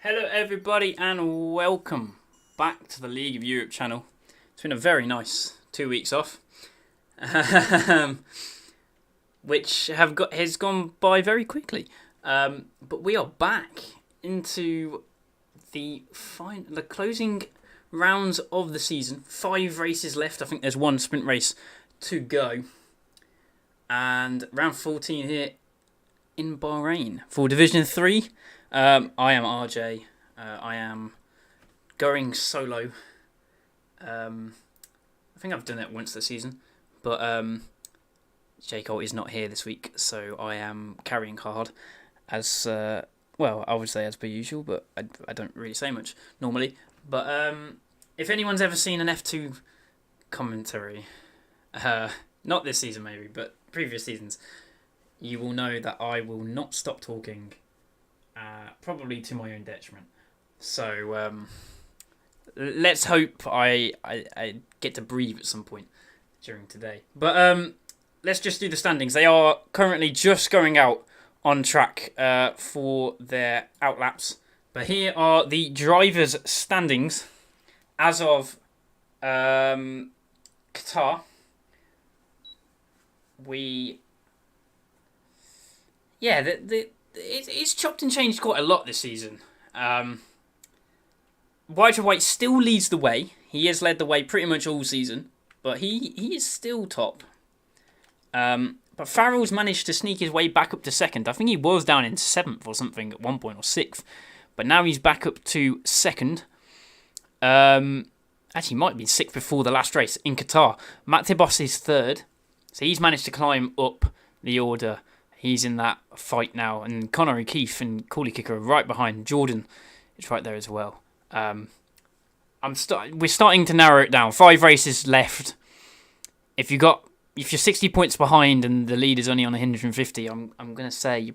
Hello everybody and welcome back to the League of Europe channel. It's been a very nice 2 weeks off, which has gone by very quickly. But we are back into the closing rounds of the season. 5 races left. I think there's 1 sprint race to go. And round 14 here in Bahrain for Division 3. I am RJ. I am going solo. I think I've done it once this season, but Jake Holt is not here this week, so I am carrying hard as well. I would say as per usual, but I don't really say much normally. But if anyone's ever seen an F2 commentary, not this season maybe, but previous seasons, you will know that I will not stop talking. Probably to my own detriment. So let's hope I get to breathe at some point during today. But let's just do the standings. They are currently just going out on track for their outlaps. But here are the drivers' standings as of Qatar. It's chopped and changed quite a lot this season. White still leads the way. He has led the way pretty much all season, but he is still top. But Farrell's managed to sneak his way back up to second. I think he was down in 7th or something at one point, or 6th. But now he's back up to second. Actually, might be 6th before the last race in Qatar. Matt Tibos is 3rd. So he's managed to climb up the order. He's in that fight now. And Connor O'Keefe and Cooley Kicker are right behind. Jordan is right there as well. We're starting to narrow it down. 5 races left. If you're 60 points behind and the lead is only on 150, I'm going to say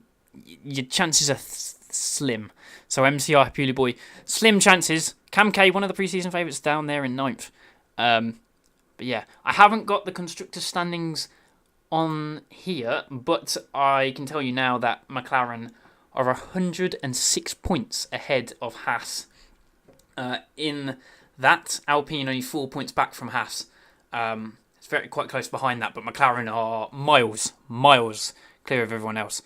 your chances are slim. So MCR Purely Boy, slim chances. Cam K, one of the preseason favourites, down there in 9th. But yeah, I haven't got the constructor standings on here, but I can tell you now that McLaren are 106 points ahead of Haas. In that, Alpine only 4 points back from Haas. It's quite close behind that, but McLaren are miles clear of everyone else.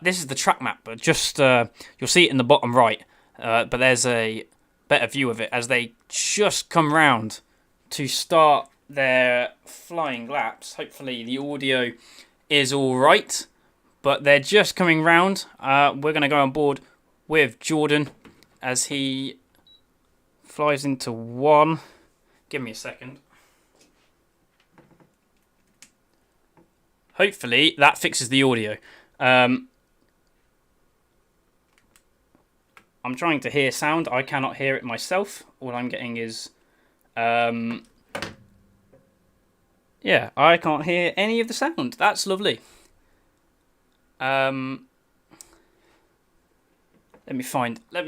This is the track map, but just you'll see it in the bottom right. But there's a better view of it as they just come round to start their flying laps. Hopefully the audio is all right, but they're just coming round. We're going to go on board with Jordan as he flies into 1. Give me a second. Hopefully that fixes the audio. I'm trying to hear sound. I cannot hear it myself. All I'm getting is yeah, I can't hear any of the sound. That's lovely. Let me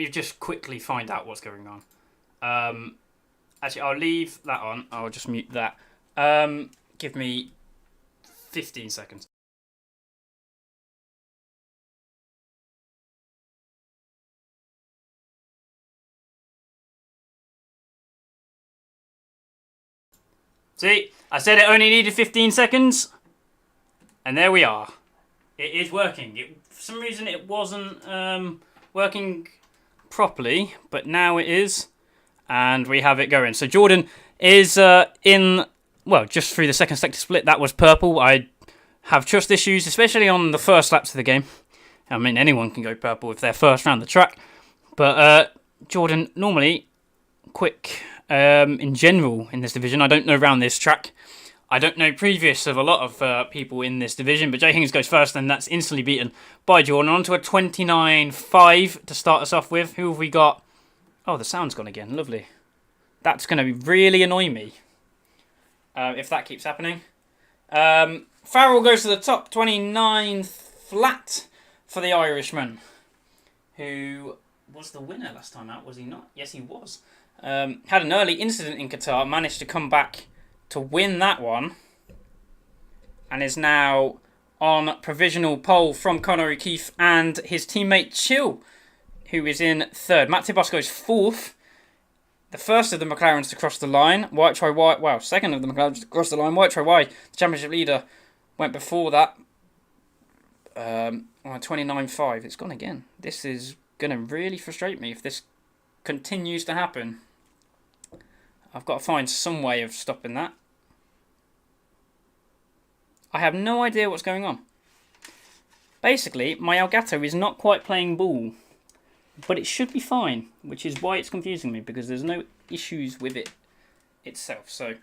just quickly find out what's going on. Actually, I'll leave that on. I'll just mute that. Give me 15 seconds. See, I said it only needed 15 seconds. And there we are. It is working. For some reason it wasn't working properly, but now it is. And we have it going. So Jordan is in, well, just through the second sector split. That was purple. I have trust issues, especially on the first laps of the game. I mean, anyone can go purple if they're first round the track. But Jordan, normally quick in general in this division. I don't know around this track. I don't know previous of a lot of people in this division, but Jay Hings goes first, and that's instantly beaten by Jordan. On to a 29.5 to start us off with. Who have we got? Oh, the sound's gone again. Lovely. That's going to really annoy me if that keeps happening. Farrell goes to the top. 29 flat for the Irishman, who was the winner last time out, was he not? Yes, he was. Had an early incident in Qatar, managed to come back to win that one, and is now on provisional pole from Connor O'Keefe and his teammate Chill who is in third. Matt Tibosco is fourth. The first of the McLarens to cross the line. White try white. Well, second of the McLarens to cross the line. White try white. The championship leader went before that. On 29.5. It's gone again. This is going to really frustrate me if this continues to happen. I've got to find some way of stopping that. I have no idea what's going on. Basically, my Elgato is not quite playing ball, but it should be fine, which is why it's confusing me, because there's no issues with it itself. So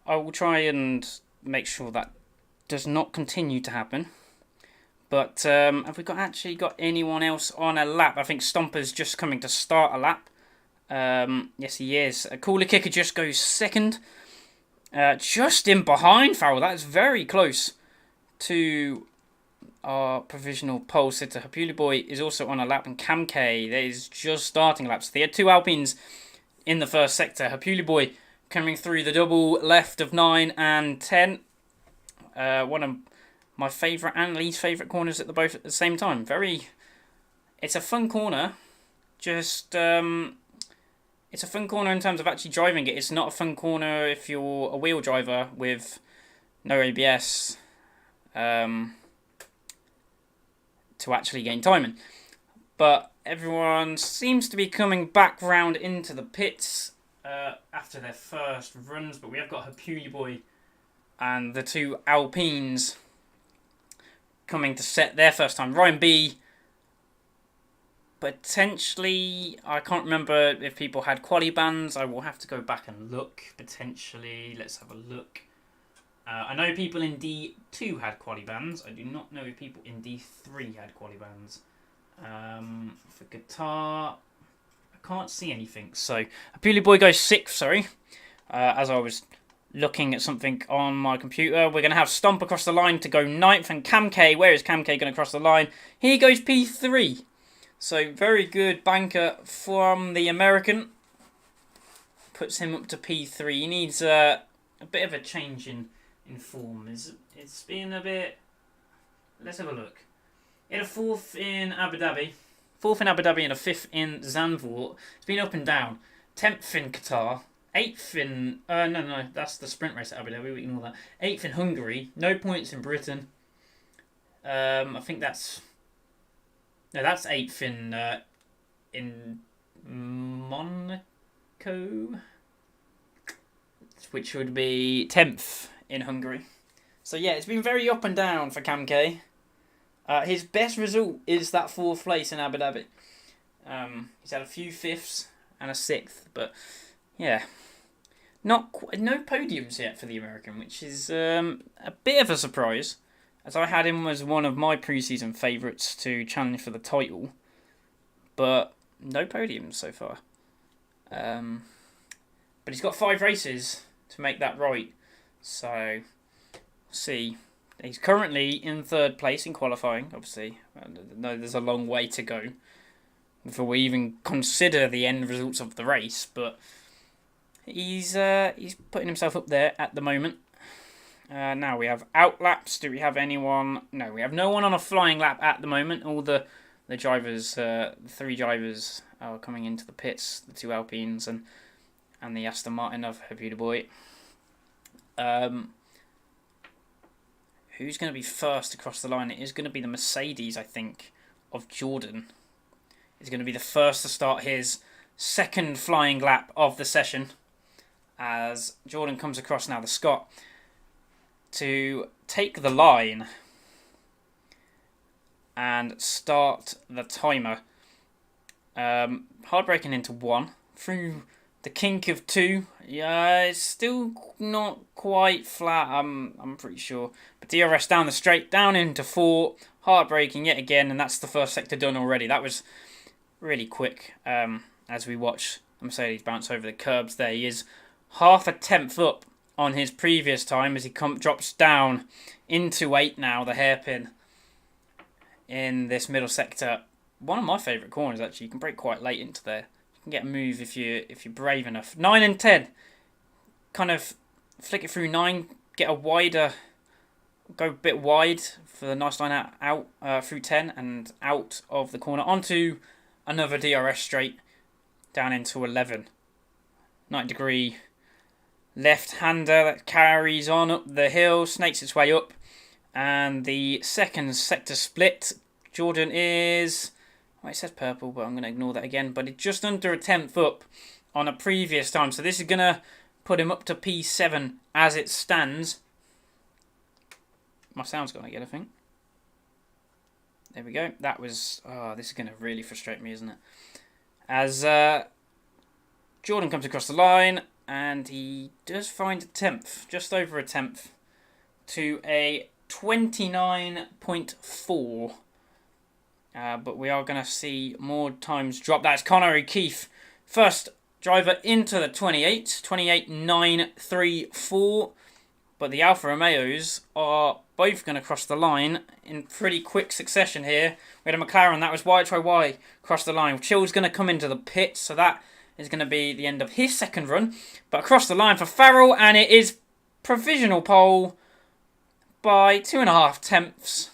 I will try and make sure that does not continue to happen. But have we actually got anyone else on a lap? I think Stomper's just coming to start a lap. Yes, he is. A Cooler Kicker just goes second. Just in behind Farrell. That's very close to our provisional pole sitter. Hapuli Boy is also on a lap, and Cam K that is just starting laps. They had two Alpines in the first sector. Hapuli Boy coming through the double left of 9 and 10. One of my favourite and least favourite corners at the same time. It's a fun corner. Just it's a fun corner in terms of actually driving it. It's not a fun corner if you're a wheel driver with no ABS to actually gain timing. But everyone seems to be coming back round into the pits after their first runs. But we have got Hapuli Boy and the two Alpines coming to set their first time. Ryan B, potentially, I can't remember if people had quali bands. I will have to go back and look. Potentially, let's have a look. I know people in D2 had quali bands. I do not know if people in D3 had quali bands. For guitar, I can't see anything. So, Hapuli Boy goes 6th, sorry. As I was looking at something on my computer. We're going to have Stomp across the line to go 9th. And Cam K, where is Cam K going to cross the line? He goes P3. So, very good banker from the American. Puts him up to P3. He needs a bit of a change in form. It's been a bit... Let's have a look. He had a 4th in Abu Dhabi. 4th in Abu Dhabi and a 5th in Zandvoort. It's been up and down. 10th in Qatar. 8th in... No, that's the sprint race at Abu Dhabi. We ignore that. 8th in Hungary. No points in Britain. I think that's... No, that's 8th in Monaco, which would be 10th in Hungary. So yeah, it's been very up and down for Cam K. His best result is that 4th place in Abu Dhabi. He's had a few 5ths and a 6th, but yeah, no podiums yet for the American, which is a bit of a surprise, as I had him as one of my pre-season favourites to challenge for the title, but no podiums so far. But he's got 5 races to make that right, so see. He's currently in 3rd place in qualifying, obviously. No, there's a long way to go before we even consider the end results of the race, but he's putting himself up there at the moment. Now we have out laps. Do we have anyone? No, we have no one on a flying lap at the moment. All the drivers, the 3 drivers are coming into the pits, the 2 Alpines and the Aston Martin of Hapuli Boy. Who's going to be first across the line? It is going to be the Mercedes, I think, of Jordan. He's going to be the first to start his 2nd flying lap of the session, as Jordan comes across now, the Scot, to take the line and start the timer. Hard braking into 1 through the kink of 2. Yeah, it's still not quite flat, I'm pretty sure. But DRS down the straight, down into 4. Hard braking yet again, and that's the first sector done already. That was really quick as we watch Mercedes bounce over the curbs there. He is half a tenth up on his previous time as he drops down into 8 now, the hairpin in this middle sector. One of my favourite corners, actually. You can brake quite late into there. You can get a move if you're brave enough. 9 and 10. Kind of flick it through 9, get a wider, go a bit wide for the nice line out through 10 and out of the corner onto another DRS straight down into 11. 90-degree left-hander that carries on up the hill, snakes its way up. And the second sector split, Jordan is... Well, it says purple, but I'm going to ignore that again. But it's just under a tenth up on a previous time. So this is going to put him up to P7 as it stands. My sound's gone again, I think. There we go. That was... Oh, this is going to really frustrate me, isn't it? As Jordan comes across the line, and he does find a tenth, just over a tenth, to a 29.4. But we are going to see more times drop. That's Connor O'Keefe. First driver into the 28.934. But the Alfa Romeos are both going to cross the line in pretty quick succession here. We had a McLaren, that was Y cross the line. Chill's going to come into the pit, so that is going to be the end of his second run. But across the line for Farrell, and it is provisional pole by 2.5 tenths.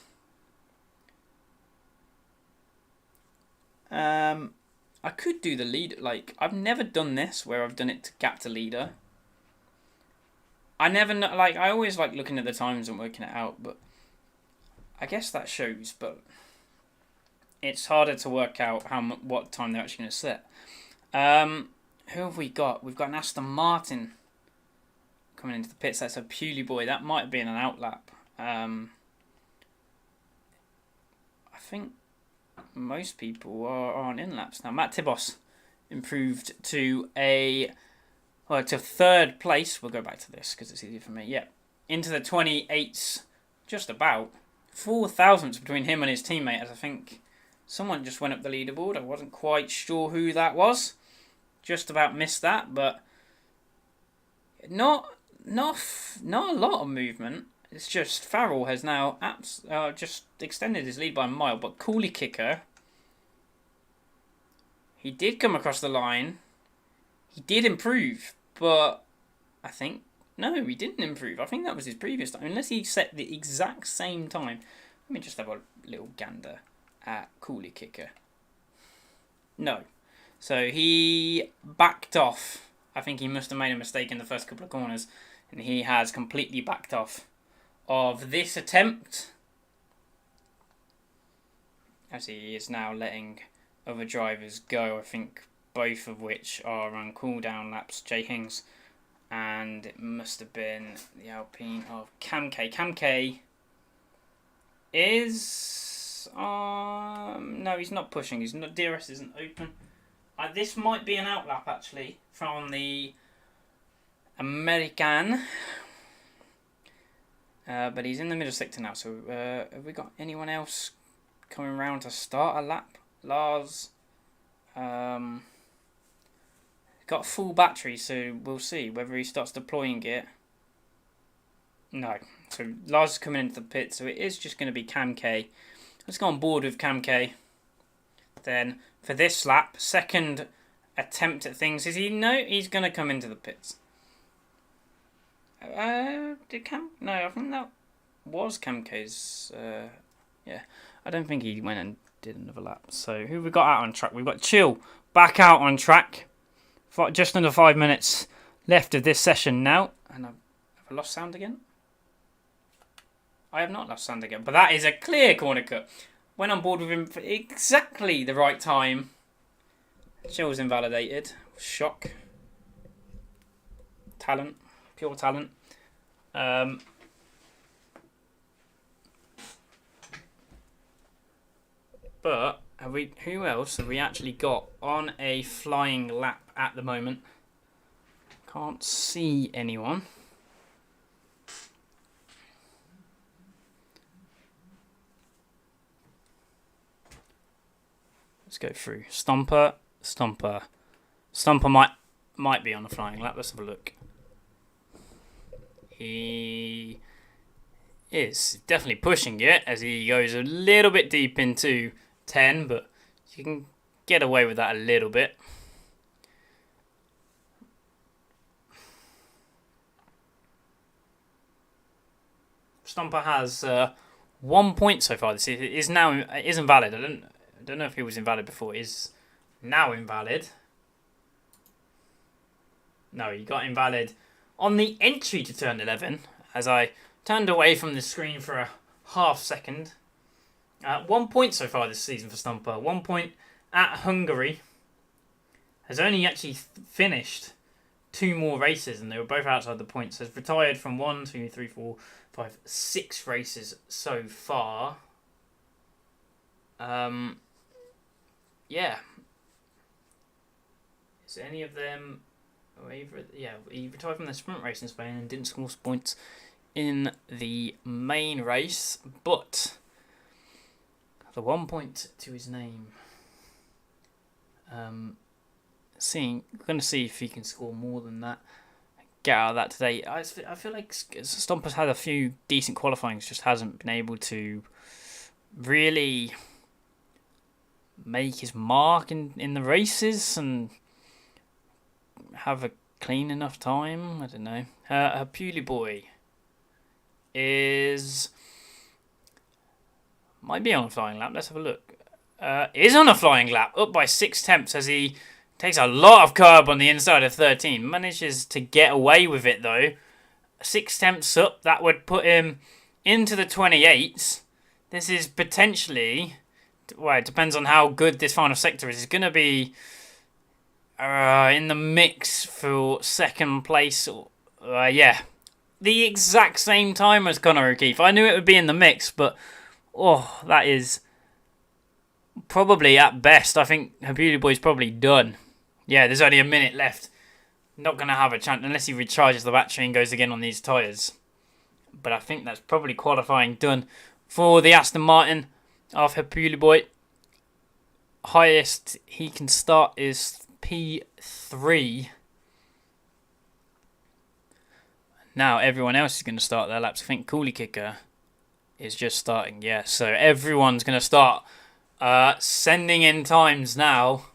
I could do the lead. Like, I've never done this where I've done it to gap to leader. I never know. Like, I always like looking at the times and working it out, but I guess that shows. But it's harder to work out what time they're actually going to set. Who have we got? We've got an Aston Martin coming into the pits. That's a Pewley boy. That might have been an outlap. I think most people are on in-laps now. Matt Tibos improved to to third place. We'll go back to this because it's easier for me. Yeah, into the 28s, just about 4 thousandths between him and his teammate. As I think someone just went up the leaderboard. I wasn't quite sure who that was. Just about missed that, but not a lot of movement. It's just Farrell has now just extended his lead by a mile, but Cooley Kicker, he did come across the line. He did improve, but I think, no, he didn't improve. I think that was his previous time, unless he set the exact same time. Let me just have a little gander at Cooley Kicker. No. So he backed off. I think he must have made a mistake in the first couple of corners, and he has completely backed off of this attempt, as he is now letting other drivers go. I think both of which are on cool-down laps. Jay Hings, and it must have been the Alpine of Cam K. Cam K is... no, he's not pushing. He's not. DRS isn't open. This might be an outlap, actually, from the American. But he's in the middle sector now. So have we got anyone else coming round to start a lap? Lars got a full battery, so we'll see whether he starts deploying it. No. So Lars is coming into the pit, so it is just going to be Cam K. Let's go on board with Cam K. Then for this lap, second attempt at things. Is he? No, he's going to come into the pits. Did Cam? No, I think that was Cam K's. Yeah, I don't think he went and did another lap. So who we got out on track? We've got Chill back out on track. Just under 5 minutes left of this session now. And have I lost sound again? I have not lost sound again, but that is a clear corner cut. Went on board with him for exactly the right time. Chill's invalidated. Shock. Talent. Pure talent. But who else have we actually got on a flying lap at the moment? Can't see anyone. Let's go through. Stomper might be on a flying lap. Let's have a look. He is definitely pushing it as he goes a little bit deep into 10, but you can get away with that a little bit. Stomper has 1 point so far. This is invalid. I don't know if he was invalid before. It is Now invalid. No, you got invalid on the entry to turn 11, as I turned away from the screen for a half second. 1 point so far this season for Stumper. 1 point at Hungary. Has only actually finished 2 more races, and they were both outside the points. Has retired from 1, 2, 3, 4, 5, 6 races so far. Yeah. Is any of them... Yeah, he retired from the sprint race in Spain and didn't score points in the main race, but the 1 point to his name. Going to see if he can score more than that. Get out of that today. I feel like Stomper's had a few decent qualifyings, just hasn't been able to really make his mark in the races and have a clean enough time. I don't know. Hapuli boy might be on a flying lap. Let's have a look. Is on a flying lap, up by 6 tenths as he takes a lot of curb on the inside of 13. Manages to get away with it though. 6 tenths up, that would put him into the 28s. This is potentially, well, it depends on how good this final sector is. It's going to be in the mix for second place. Yeah, the exact same time as Conor O'Keefe. I knew it would be in the mix, but that is probably at best. I think Hapuli Boy's probably done. Yeah, there's only a minute left. Not going to have a chance unless he recharges the battery and goes again on these tyres. But I think that's probably qualifying done for the Aston Martin of Hapuli Boy. Highest he can start is P3. Now everyone else is going to start their laps. I think Coolie Kicker is just starting. Yeah, so everyone's going to start sending in times now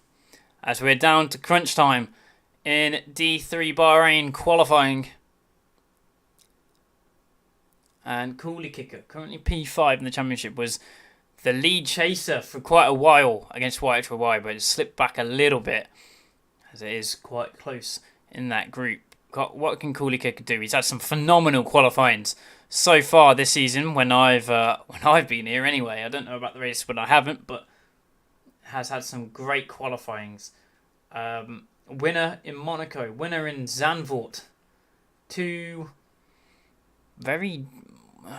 as we're down to crunch time in D3 Bahrain qualifying. And Coolie Kicker, currently P5 in the championship, was the lead chaser for quite a while against Y, but it slipped back a little bit as it is quite close in that group. What can Coolie Kicker do? He's had some phenomenal qualifyings so far this season when I've been here anyway. I don't know about the race when I haven't, but has had some great qualifyings. Winner in Monaco, winner in Zandvoort. 2 very...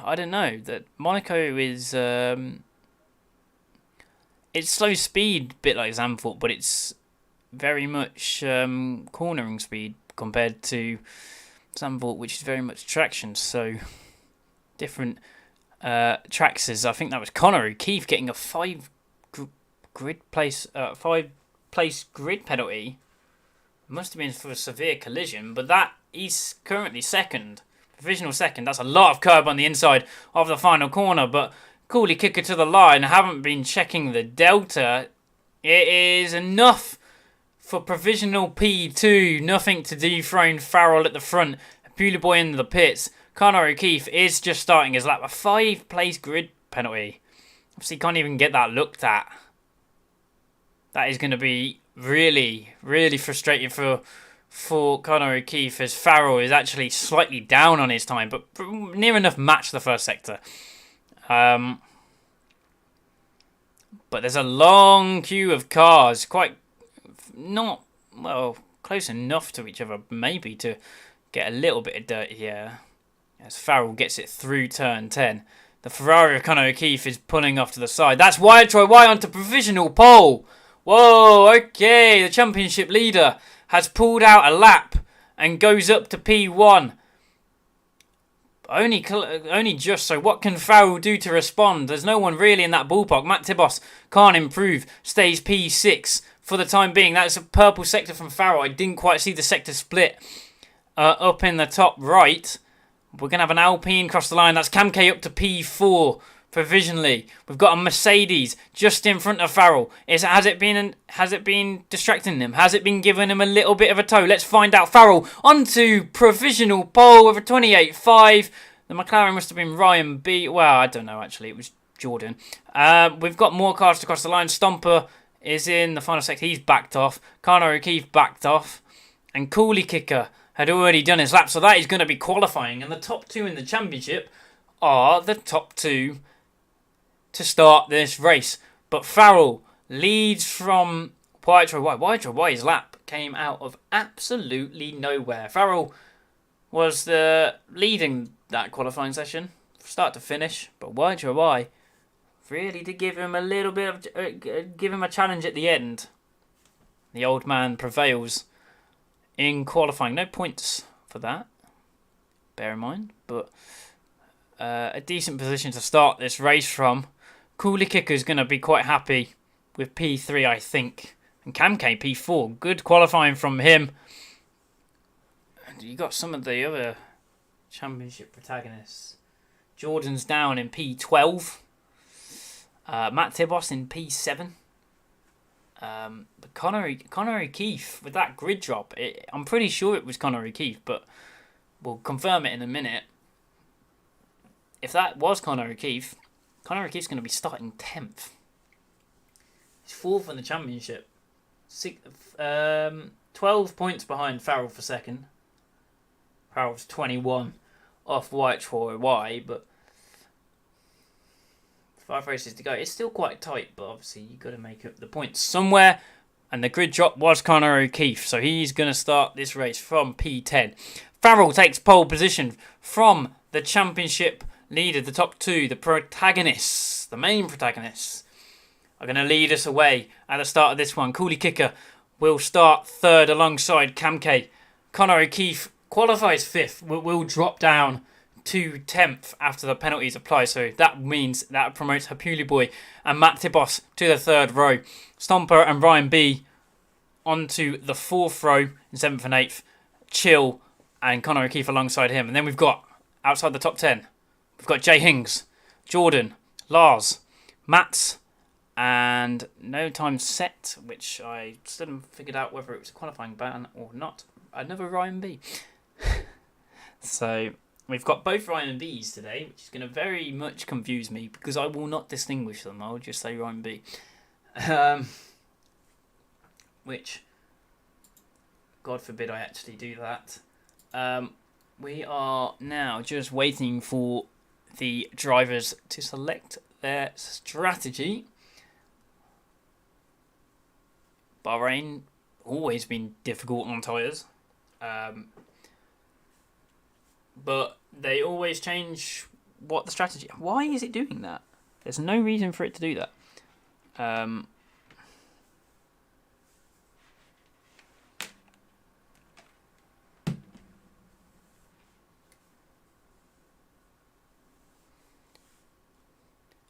I don't know. That Monaco is... it's slow speed, bit like Zandvoort, but it's very much cornering speed compared to Zandvoort, which is very much traction. So different tracks. I think that was Conor O'Keefe getting a 5 place grid penalty. Must have been for a severe collision, but that he's currently second, provisional second. That's a lot of curb on the inside of the final corner, but Coolie Kicker to the line. Haven't been checking the delta. It is enough for provisional P2. Nothing to dethrone Farrell at the front. Hapuli Boy into the pits. Conor O'Keefe is just starting his lap. A 5 place grid penalty. Obviously can't even get that looked at. That is going to be really, really frustrating for Conor O'Keefe, as Farrell is actually slightly down on his time, but near enough matched the first sector. But there's a long queue of cars, quite not, well, close enough to each other, maybe to get a little bit of dirt here, as Farrell gets it through turn 10. The Ferrari of Conor O'Keefe is pulling off to the side. That's Troy White onto provisional pole. Whoa, okay, the championship leader has pulled out a lap and goes up to P1. Only just, so what can Farrell do to respond? There's no one really in that ballpark. Matt Tibos can't improve, stays P6 for the time being. That's a purple sector from Farrell. I didn't quite see the sector split up in the top right. We're going to have an Alpine cross the line. That's Cam K up to P4 provisionally. We've got a Mercedes just in front of Farrell. Has it been distracting him? Has it been giving him a little bit of a tow? Let's find out. Farrell onto provisional pole with a 28.5. The McLaren must have been Ryan B. Well, I don't know actually. It was Jordan. We've got more cars to cross the line. Stomper is in the final sector. He's backed off. Conor O'Keefe backed off. And Cooley Kicker had already done his lap. So that is going to be qualifying. And the top 2 in the championship are the top 2 to start this race. But Farrell leads from White-Roy-Wye. White-Roy-Wye's lap came out of absolutely nowhere. Farrell was the leading that qualifying session, start to finish. But White-Roy-Wye really did give him a little bit of give him a challenge at the end. The old man prevails in qualifying. No points for that, bear in mind, but a decent position to start this race from. Cooley Kicker's going to be quite happy with P3, I think. And Camke, P4. Good qualifying from him. And you got some of the other championship protagonists. Jordan's down in P12. Matt Tibos in P7. But Conor O'Keefe, with that grid drop, I'm pretty sure it was Conor O'Keefe, but we'll confirm it in a minute. If that was Conor O'Keefe's going to be starting 10th. He's 4th in the championship. 12 points behind Farrell for second. Farrell's 21 off White-Roy-Wye, but 5 races to go. It's still quite tight, but obviously you've got to make up the points somewhere. And the grid drop was Conor O'Keefe, so he's going to start this race from P10. Farrell takes pole position from the championship leader, the top 2, the protagonists, the main protagonists, are going to lead us away at the start of this one. Cooley Kicker will start 3rd alongside Camke. Conor O'Keefe qualifies 5th, will drop down to 10th after the penalties apply, so that means that promotes Hapuli Boy and Matt Tibos to the 3rd row. Stomper and Ryan B onto the 4th row in 7th and 8th. Chill and Conor O'Keefe alongside him. And then we've got, outside the top 10, we've got Jay Hings, Jordan, Lars, Mats, and no time set, which I still haven't figured out whether it was a qualifying ban or not. Another Ryan B. So we've got both Ryan and B's today, which is going to very much confuse me because I will not distinguish them. I'll just say Ryan B. Which, God forbid I actually do that. We are now just waiting for the drivers to select their strategy. Bahrain, always been difficult on tyres. But they always change what the strategy... Why is it doing that? There's no reason for it to do that.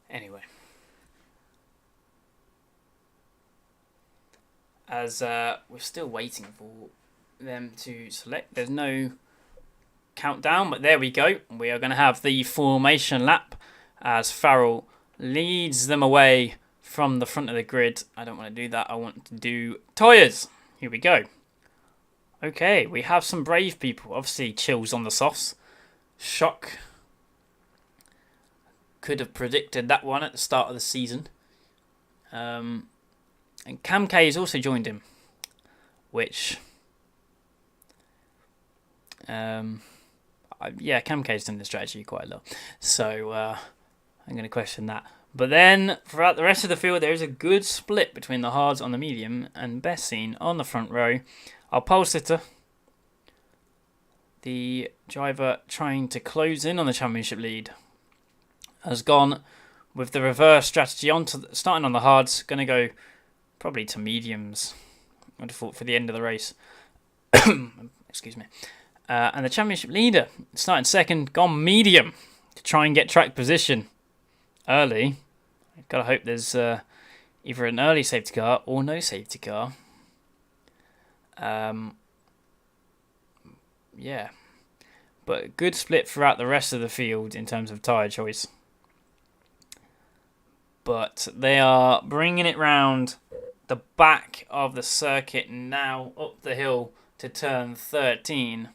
Anyway. As we're still waiting for them to select. There's no countdown, but there we go. We are going to have the formation lap as Farrell leads them away from the front of the grid. I don't want to do that. I want to do tyres. Here we go. Okay, we have some brave people. Obviously, Chill's on the softs. Shock. Could have predicted that one at the start of the season. And Camke has also joined him, which... yeah, Camke's done the strategy quite a lot, so I'm going to question that. But then, throughout the rest of the field, there is a good split between the hards on the medium and best seen on the front row. Our pole sitter, the driver trying to close in on the championship lead, has gone with the reverse strategy, starting on the hards, going to go probably to mediums, I'd have thought, for the end of the race. Excuse me. And the championship leader, starting second, gone medium to try and get track position early. I've got to hope there's either an early safety car or no safety car. Yeah. But good split throughout the rest of the field in terms of tyre choice. But they are bringing it round the back of the circuit now, up the hill to turn 13.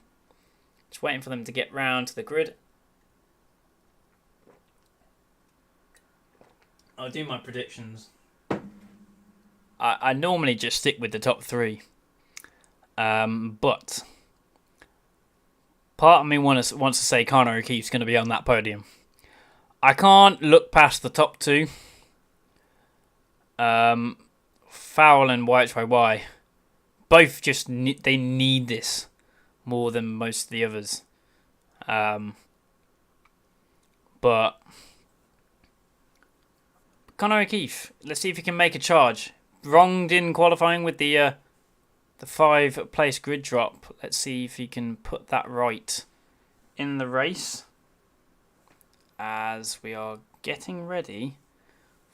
Just waiting for them to get round to the grid. I'll do my predictions I normally just stick with the top 3. But part of me wants to say Conor O'Keefe's going to be on that podium. I can't look past the top 2. Fowl and YHYY. Both just they need this more than most of the others. But Conor O'Keefe, let's see if he can make a charge. Wronged in qualifying with the 5-place grid drop. Let's see if he can put that right in the race as we are getting ready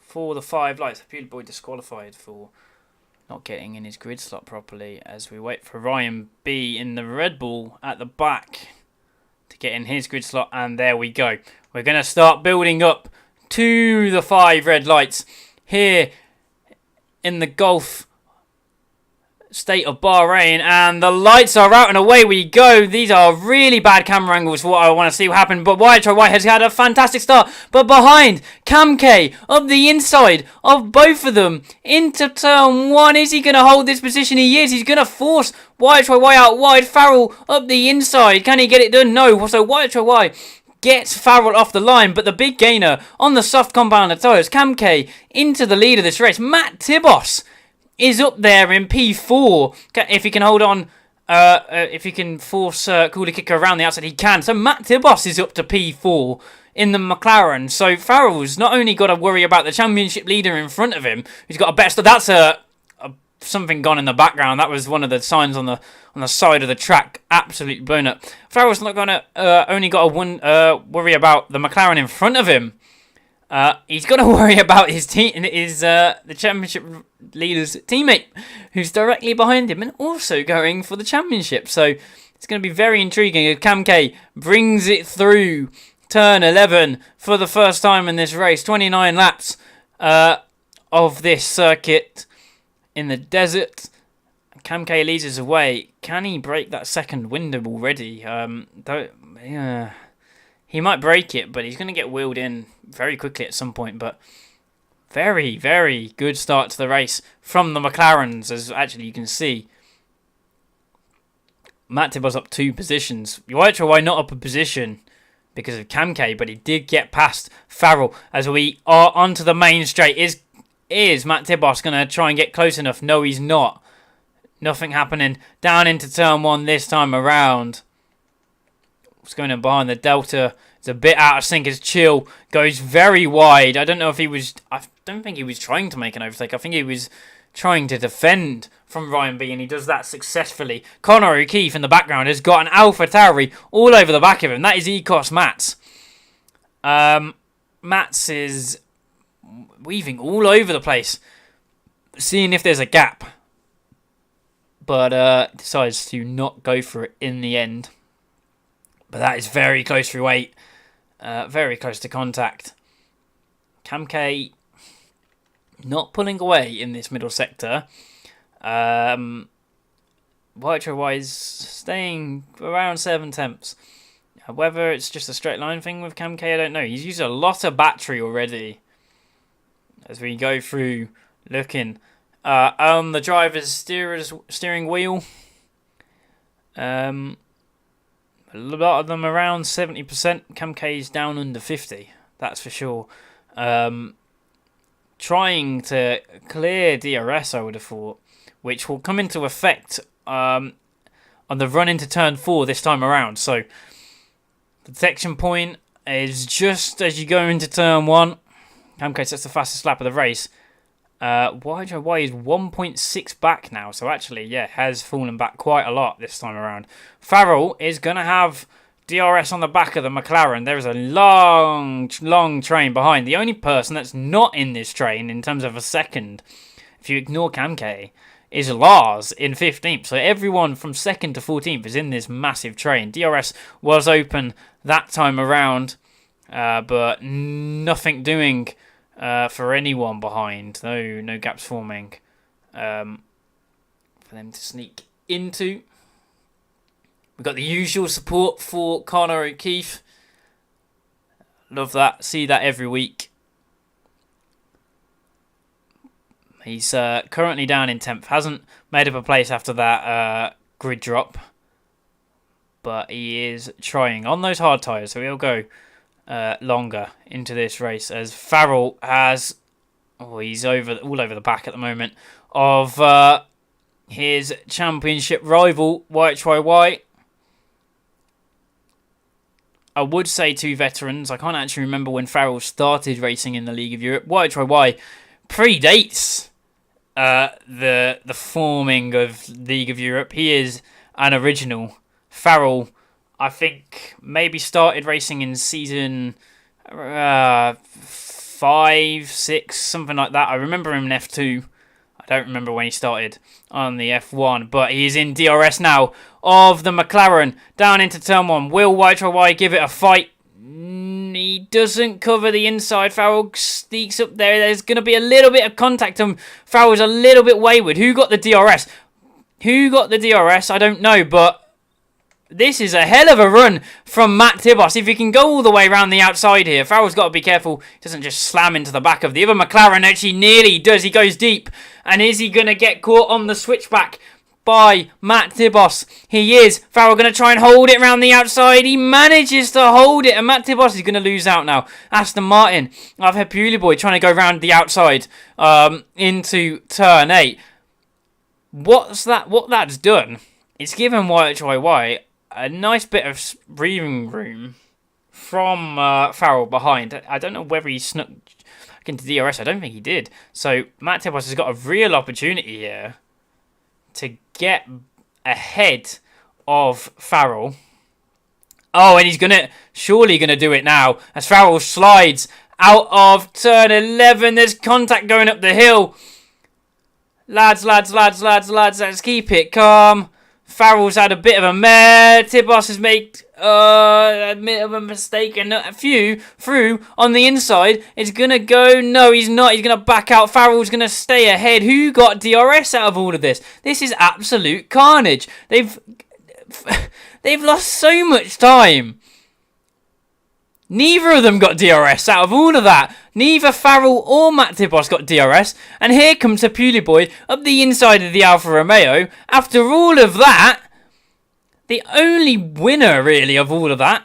for the 5 lights. Beauty Boy disqualified for not getting in his grid slot properly as we wait for Ryan B in the Red Bull at the back to get in his grid slot, and there we go. We're going to start building up to the 5 red lights here in the Gulf state of Bahrain, and the lights are out and away we go. These are really bad camera angles for what I want to see happen, but YHY has had a fantastic start, but behind Cam K up the inside of both of them into turn 1. Is he going to hold this position? He is. He's going to force YHY out wide. Farrell up the inside. Can he get it done? No. So YHY gets Farrell off the line, but the big gainer on the soft compounder tyres, Cam K into the lead of this race. Matt Tibos is up there in P4. If he can hold on, if he can force Cooler Kicker around the outside, he can. So Matt Tibos is up to P4 in the McLaren. So Farrell's not only got to worry about the championship leader in front of him, who's got a better start. That's something gone in the background. That was one of the signs on the side of the track. Absolutely blown up. Farrell's not going to only got to worry about the McLaren in front of him. He's got to worry about his team, the championship leader's teammate, who's directly behind him and also going for the championship. So it's going to be very intriguing if Cam K brings it through turn 11 for the first time in this race. 29 laps of this circuit in the desert. Cam K leads us away. Can he break that second window already? He might break it, but he's going to get wheeled in very quickly at some point. But very, very good start to the race from the McLarens, as actually you can see. Matt Tibos up 2 positions. YHY not up a position because of Cam K, but he did get past Farrell as we are onto the main straight. Is Matt Tibos going to try and get close enough? No, he's not. Nothing happening down into turn 1 this time around. What's going on behind the Delta? It's a bit out of sync as Chill goes very wide. I don't know if he was... I don't think he was trying to make an overtake. I think he was trying to defend from Ryan B, and he does that successfully. Conor O'Keefe in the background has got an Alpha Tauri all over the back of him. That is Ecos Mats. Mats is weaving all over the place, seeing if there's a gap, but decides to not go for it in the end. But that is very close through 8. Very close to contact. Cam K not pulling away in this middle sector. YHY is staying around 7 tenths. Whether it's just a straight line thing with Cam K, I don't know. He's used a lot of battery already. As we go through looking on the driver's steering wheel. A lot of them around 70%. Cam K's down under 50. That's for sure. Trying to clear DRS, I would have thought, which will come into effect on the run into turn 4 this time around. So the detection point is just as you go into turn 1. Cam K sets the fastest lap of the race. YHY is 1.6 back now, so actually, yeah, has fallen back quite a lot this time around. Farrell is going to have DRS on the back of the McLaren. There is a long, long train behind. The only person that's not in this train in terms of a second, if you ignore Cam K, is Lars in 15th. So everyone from 2nd to 14th is in this massive train. DRS was open that time around, but nothing doing for anyone behind. No gaps forming for them to sneak into. We've got the usual support for Conor O'Keefe. Love that. See that every week. He's currently down in 10th. Hasn't made up a place after that grid drop. But he is trying on those hard tyres. So he'll go longer into this race. As Farrell has... Oh, he's all over the back at the moment. Of his championship rival, YHYY. I would say two veterans. I can't actually remember when Farrell started racing in the League of Europe. YHYY predates the forming of League of Europe. He is an original. Farrell, I think, maybe started racing in season 5, 6, something like that. I remember him in F2. I don't remember when he started on the F1, but he's in DRS now of the McLaren down into turn 1. Will YHYY give it a fight? He doesn't cover the inside. Farrell sneaks up there. There's going to be a little bit of contact. Farrell's a little bit wayward. Who got the DRS? I don't know, but this is a hell of a run from Matt Tibos. If he can go all the way around the outside here, Farrell's got to be careful. He doesn't just slam into the back of the other McLaren. Actually, nearly does. He goes deep. And is he going to get caught on the switchback by Matt Tibos? He is. Farrell going to try and hold it around the outside. He manages to hold it. And Matt Tibos is going to lose out now. Aston Martin. I've had Pewley Boy trying to go around the outside into turn 8. What that's done, it's given YHYY a nice bit of breathing room from Farrell behind. I don't know whether he snuck into DRS. I don't think he did. So Matt Tibos has got a real opportunity here to get ahead of Farrell. Oh, and he's surely gonna do it now as Farrell slides out of turn 11. There's contact going up the hill. Lads, let's keep it calm. Farrell's had a bit of a mare. Tibos has made a bit of a mistake and a few through on the inside. It's going to go. No, he's not. He's going to back out. Farrell's going to stay ahead. Who got DRS out of all of this? This is absolute carnage. They've lost so much time. Neither of them got DRS out of all of that. Neither Farrell or Matt Tibos got DRS. And here comes a Pewley Boy up the inside of the Alfa Romeo. After all of that, the only winner, really, of all of that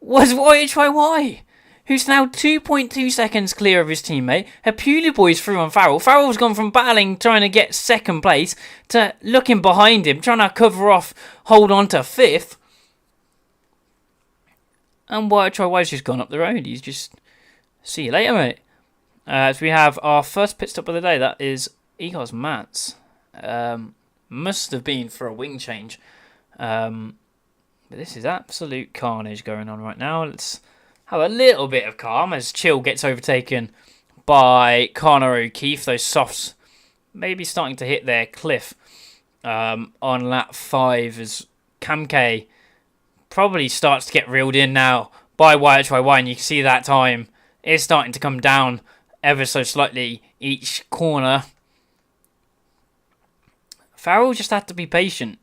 was YHYY, who's now 2.2 seconds clear of his teammate. Her Pewley Boy's through on Farrell. Farrell's gone from battling, trying to get second place, to looking behind him, trying to cover off, hold on to 5th. And YHYY's just gone up the road. He's just... See you later, mate. So we have our first pit stop of the day. That is Egos Mats. Must have been for a wing change. But this is absolute carnage going on right now. Let's have a little bit of calm as Chill gets overtaken by Connor O'Keefe. Those softs maybe starting to hit their cliff on lap 5 as Cam K probably starts to get reeled in now by YHYY, and you can see that time is starting to come down ever so slightly each corner. Farrell just had to be patient.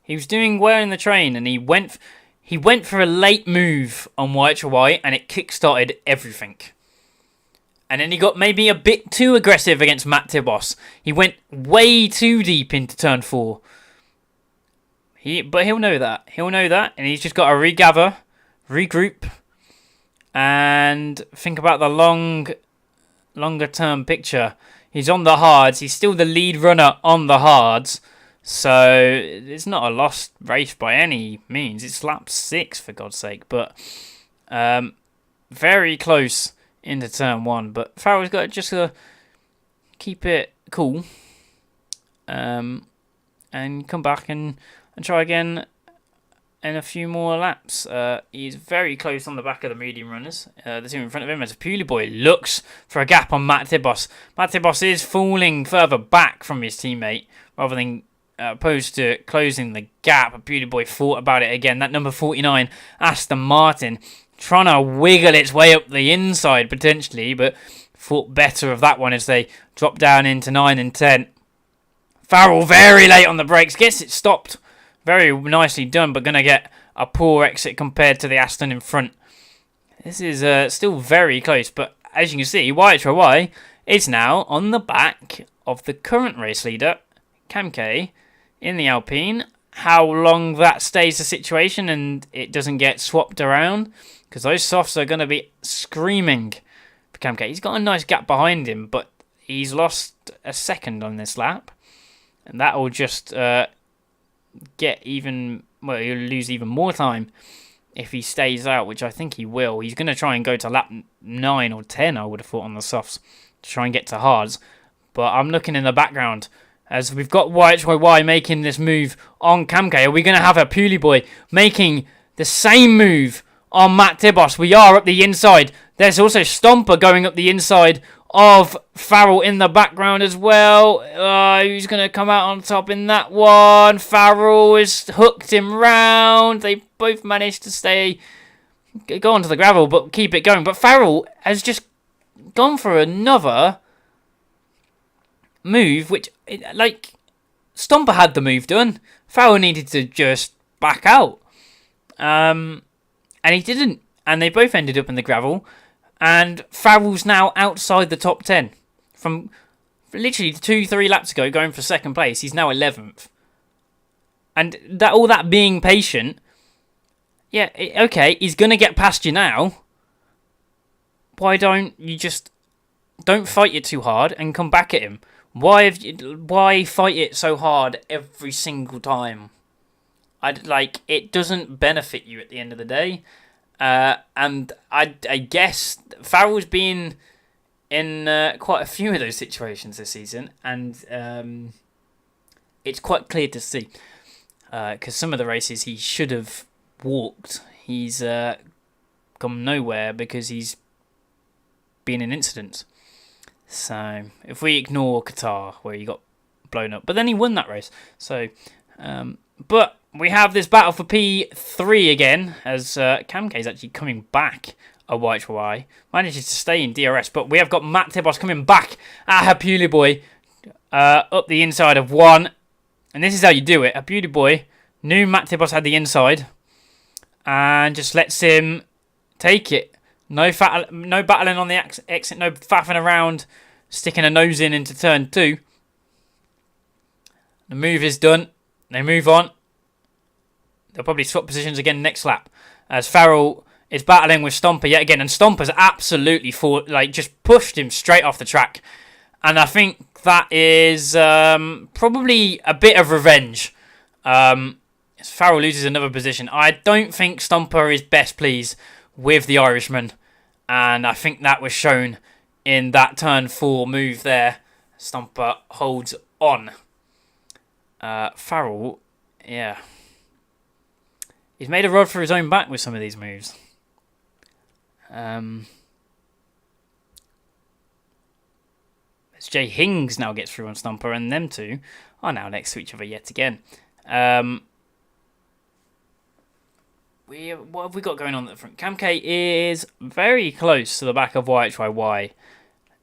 He was doing well in the train, and he went for a late move on YHYY, and it kick-started everything. And then he got maybe a bit too aggressive against Matt Tibos. He went way too deep into turn 4. But he'll know that. And he's just got to regather, regroup, and think about the longer term picture. He's on the hards. He's still the lead runner on the hards. So it's not a lost race by any means. It's lap 6, for God's sake. But very close into turn 1. But Farrell's got just to keep it cool. And come back and try again in a few more laps. He's very close on the back of the medium runners. The two in front of him as Pewley Boy looks for a gap on Matt Tibos. Matt Tibos is falling further back from his teammate rather than opposed to closing the gap. Pewley Boy thought about it again. That number 49, Aston Martin, trying to wiggle its way up the inside potentially, but thought better of that one as they drop down into 9 and 10. Farrell very late on the brakes, gets it stopped. Very nicely done, but going to get a poor exit compared to the Aston in front. This is still very close, but as you can see, YHYY is now on the back of the current race leader, Kamke, in the Alpine. How long that stays the situation and it doesn't get swapped around, because those softs are going to be screaming for Kamke. He's got a nice gap behind him, but he's lost a second on this lap, and that will just get even. Well, he'll lose even more time if he stays out, which I think he will. He's going to try and go to lap 9 or 10, I would have thought, on the softs to try and get to hards. But I'm looking in the background as we've got YHYY making this move on Kamke. Are we going to have a Puli Boy making the same move on Matt Tibos? We are up the inside. There's also Stomper going up the inside of Farrell in the background as well. Who's going to come out on top in that one? Farrell has hooked him round. They both managed to go onto the gravel, but keep it going. But Farrell has just gone for another move, which, like, Stomper had the move done. Farrell needed to just back out. And he didn't. And they both ended up in the gravel. And Farrell's now outside the top 10. From literally 2-3 laps ago, going for second place, he's now 11th. And all that being patient, yeah, okay, he's going to get past you now. Why don't you just don't fight it too hard and come back at him? Why fight it so hard every single time? It doesn't benefit you at the end of the day. And I guess Farrell's been in quite a few of those situations this season, and it's quite clear to see, because some of the races he should have walked, he's gone nowhere because he's been in incidents. So if we ignore Qatar, where he got blown up, but then he won that race. So, but we have this battle for P3 again, as Kamke is actually coming back a YHY. Manages to stay in DRS, but we have got Matt Tibos coming back at Hapuli Boy up the inside of 1. And this is how you do it. Hapuli Boy knew Matt Tibos had the inside and just lets him take it. No battling on the exit, no faffing around, sticking a nose into turn 2. The move is done. They move on. They'll probably swap positions again next lap, as Farrell is battling with Stomper yet again, and Stomper's absolutely just pushed him straight off the track. And I think that is probably a bit of revenge. As Farrell loses another position. I don't think Stomper is best pleased with the Irishman, and I think that was shown in that turn 4 move there. Stomper holds on. Farrell, yeah, he's made a rod for his own back with some of these moves. As Jay Hings now gets through on Stomper, and them two are now next to each other yet again. What have we got going on at the front? Kamke is very close to the back of YHYY.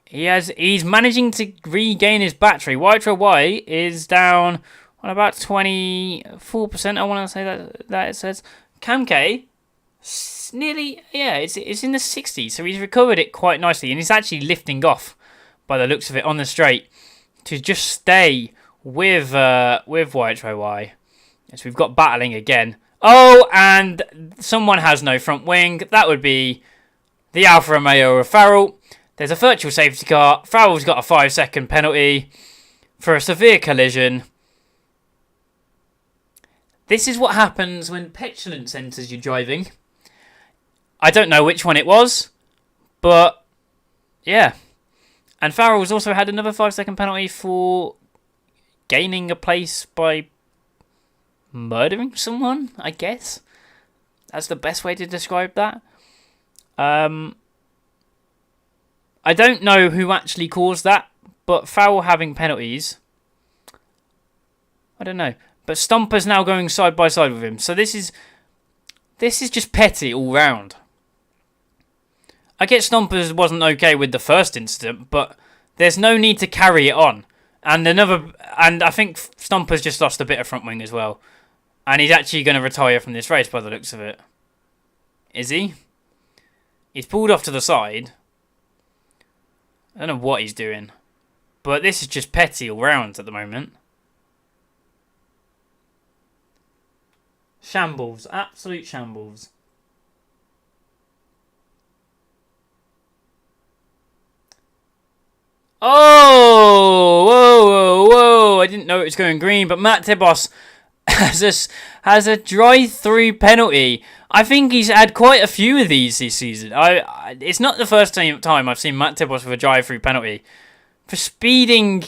He's managing to regain his battery. YHYY is down on about 24%. I want to say that it says. Kamke nearly, it's in the 60s, so he's recovered it quite nicely, and he's actually lifting off by the looks of it on the straight to just stay with YHYY. So we've got battling again. Oh, and someone has no front wing. That would be the Alfa Romeo of Farrell. There's a virtual safety car. Farrell's got a 5-second penalty for a severe collision. This is what happens when petulance enters your driving. I don't know which one it was, but yeah. And Farrell's also had another 5-second penalty for gaining a place by murdering someone, I guess. That's the best way to describe that. I don't know who actually caused that, but Farrell having penalties, I don't know. But Stomper's now going side by side with him. So this is just petty all round. I get Stomper's wasn't okay with the first incident, but there's no need to carry it on. And I think Stomper's just lost a bit of front wing as well. And he's actually going to retire from this race by the looks of it. Is he? He's pulled off to the side. I don't know what he's doing. But this is just petty all round at the moment. Shambles. Absolute shambles. Oh! Whoa, whoa, whoa. I didn't know it was going green, but Matt Tibos has a drive-through penalty. I think he's had quite a few of these this season. It's not the first time I've seen Matt Tibos with a drive-through penalty for speeding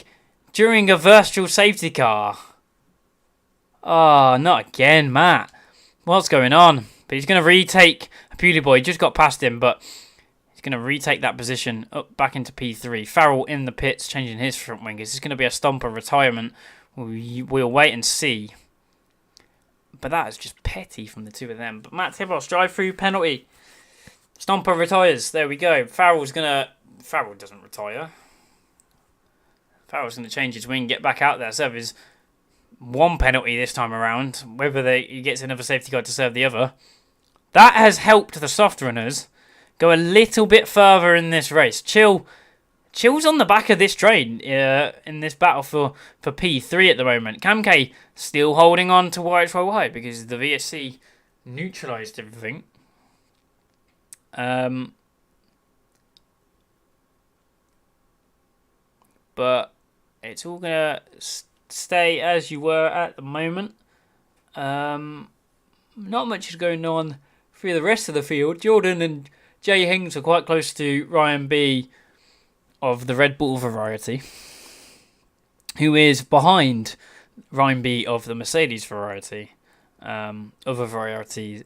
during a virtual safety car. Oh, not again, Matt. What's going on? But he's going to retake Beauty Boy. He just got past him, but he's going to retake that position up back into P3. Farrell in the pits, changing his front wing. Is this going to be a stomper retirement? We'll wait and see. But that is just petty from the two of them. But Matt Tibos, drive-through penalty. Stomper retires. There we go. Farrell doesn't retire. Farrell's going to change his wing, get back out there, serve his one penalty this time around. Whether he gets another safety car to serve the other. That has helped the soft runners go a little bit further in this race. Chill's on the back of this train in this battle for P3 at the moment. Cam K still holding on to YHYY because the VSC neutralised everything. But it's all going to stay as you were at the moment. Not much is going on through the rest of the field. Jordan and Jay Hings are quite close to Ryan B of the Red Bull variety, who is behind Ryan B of the Mercedes variety. Other varieties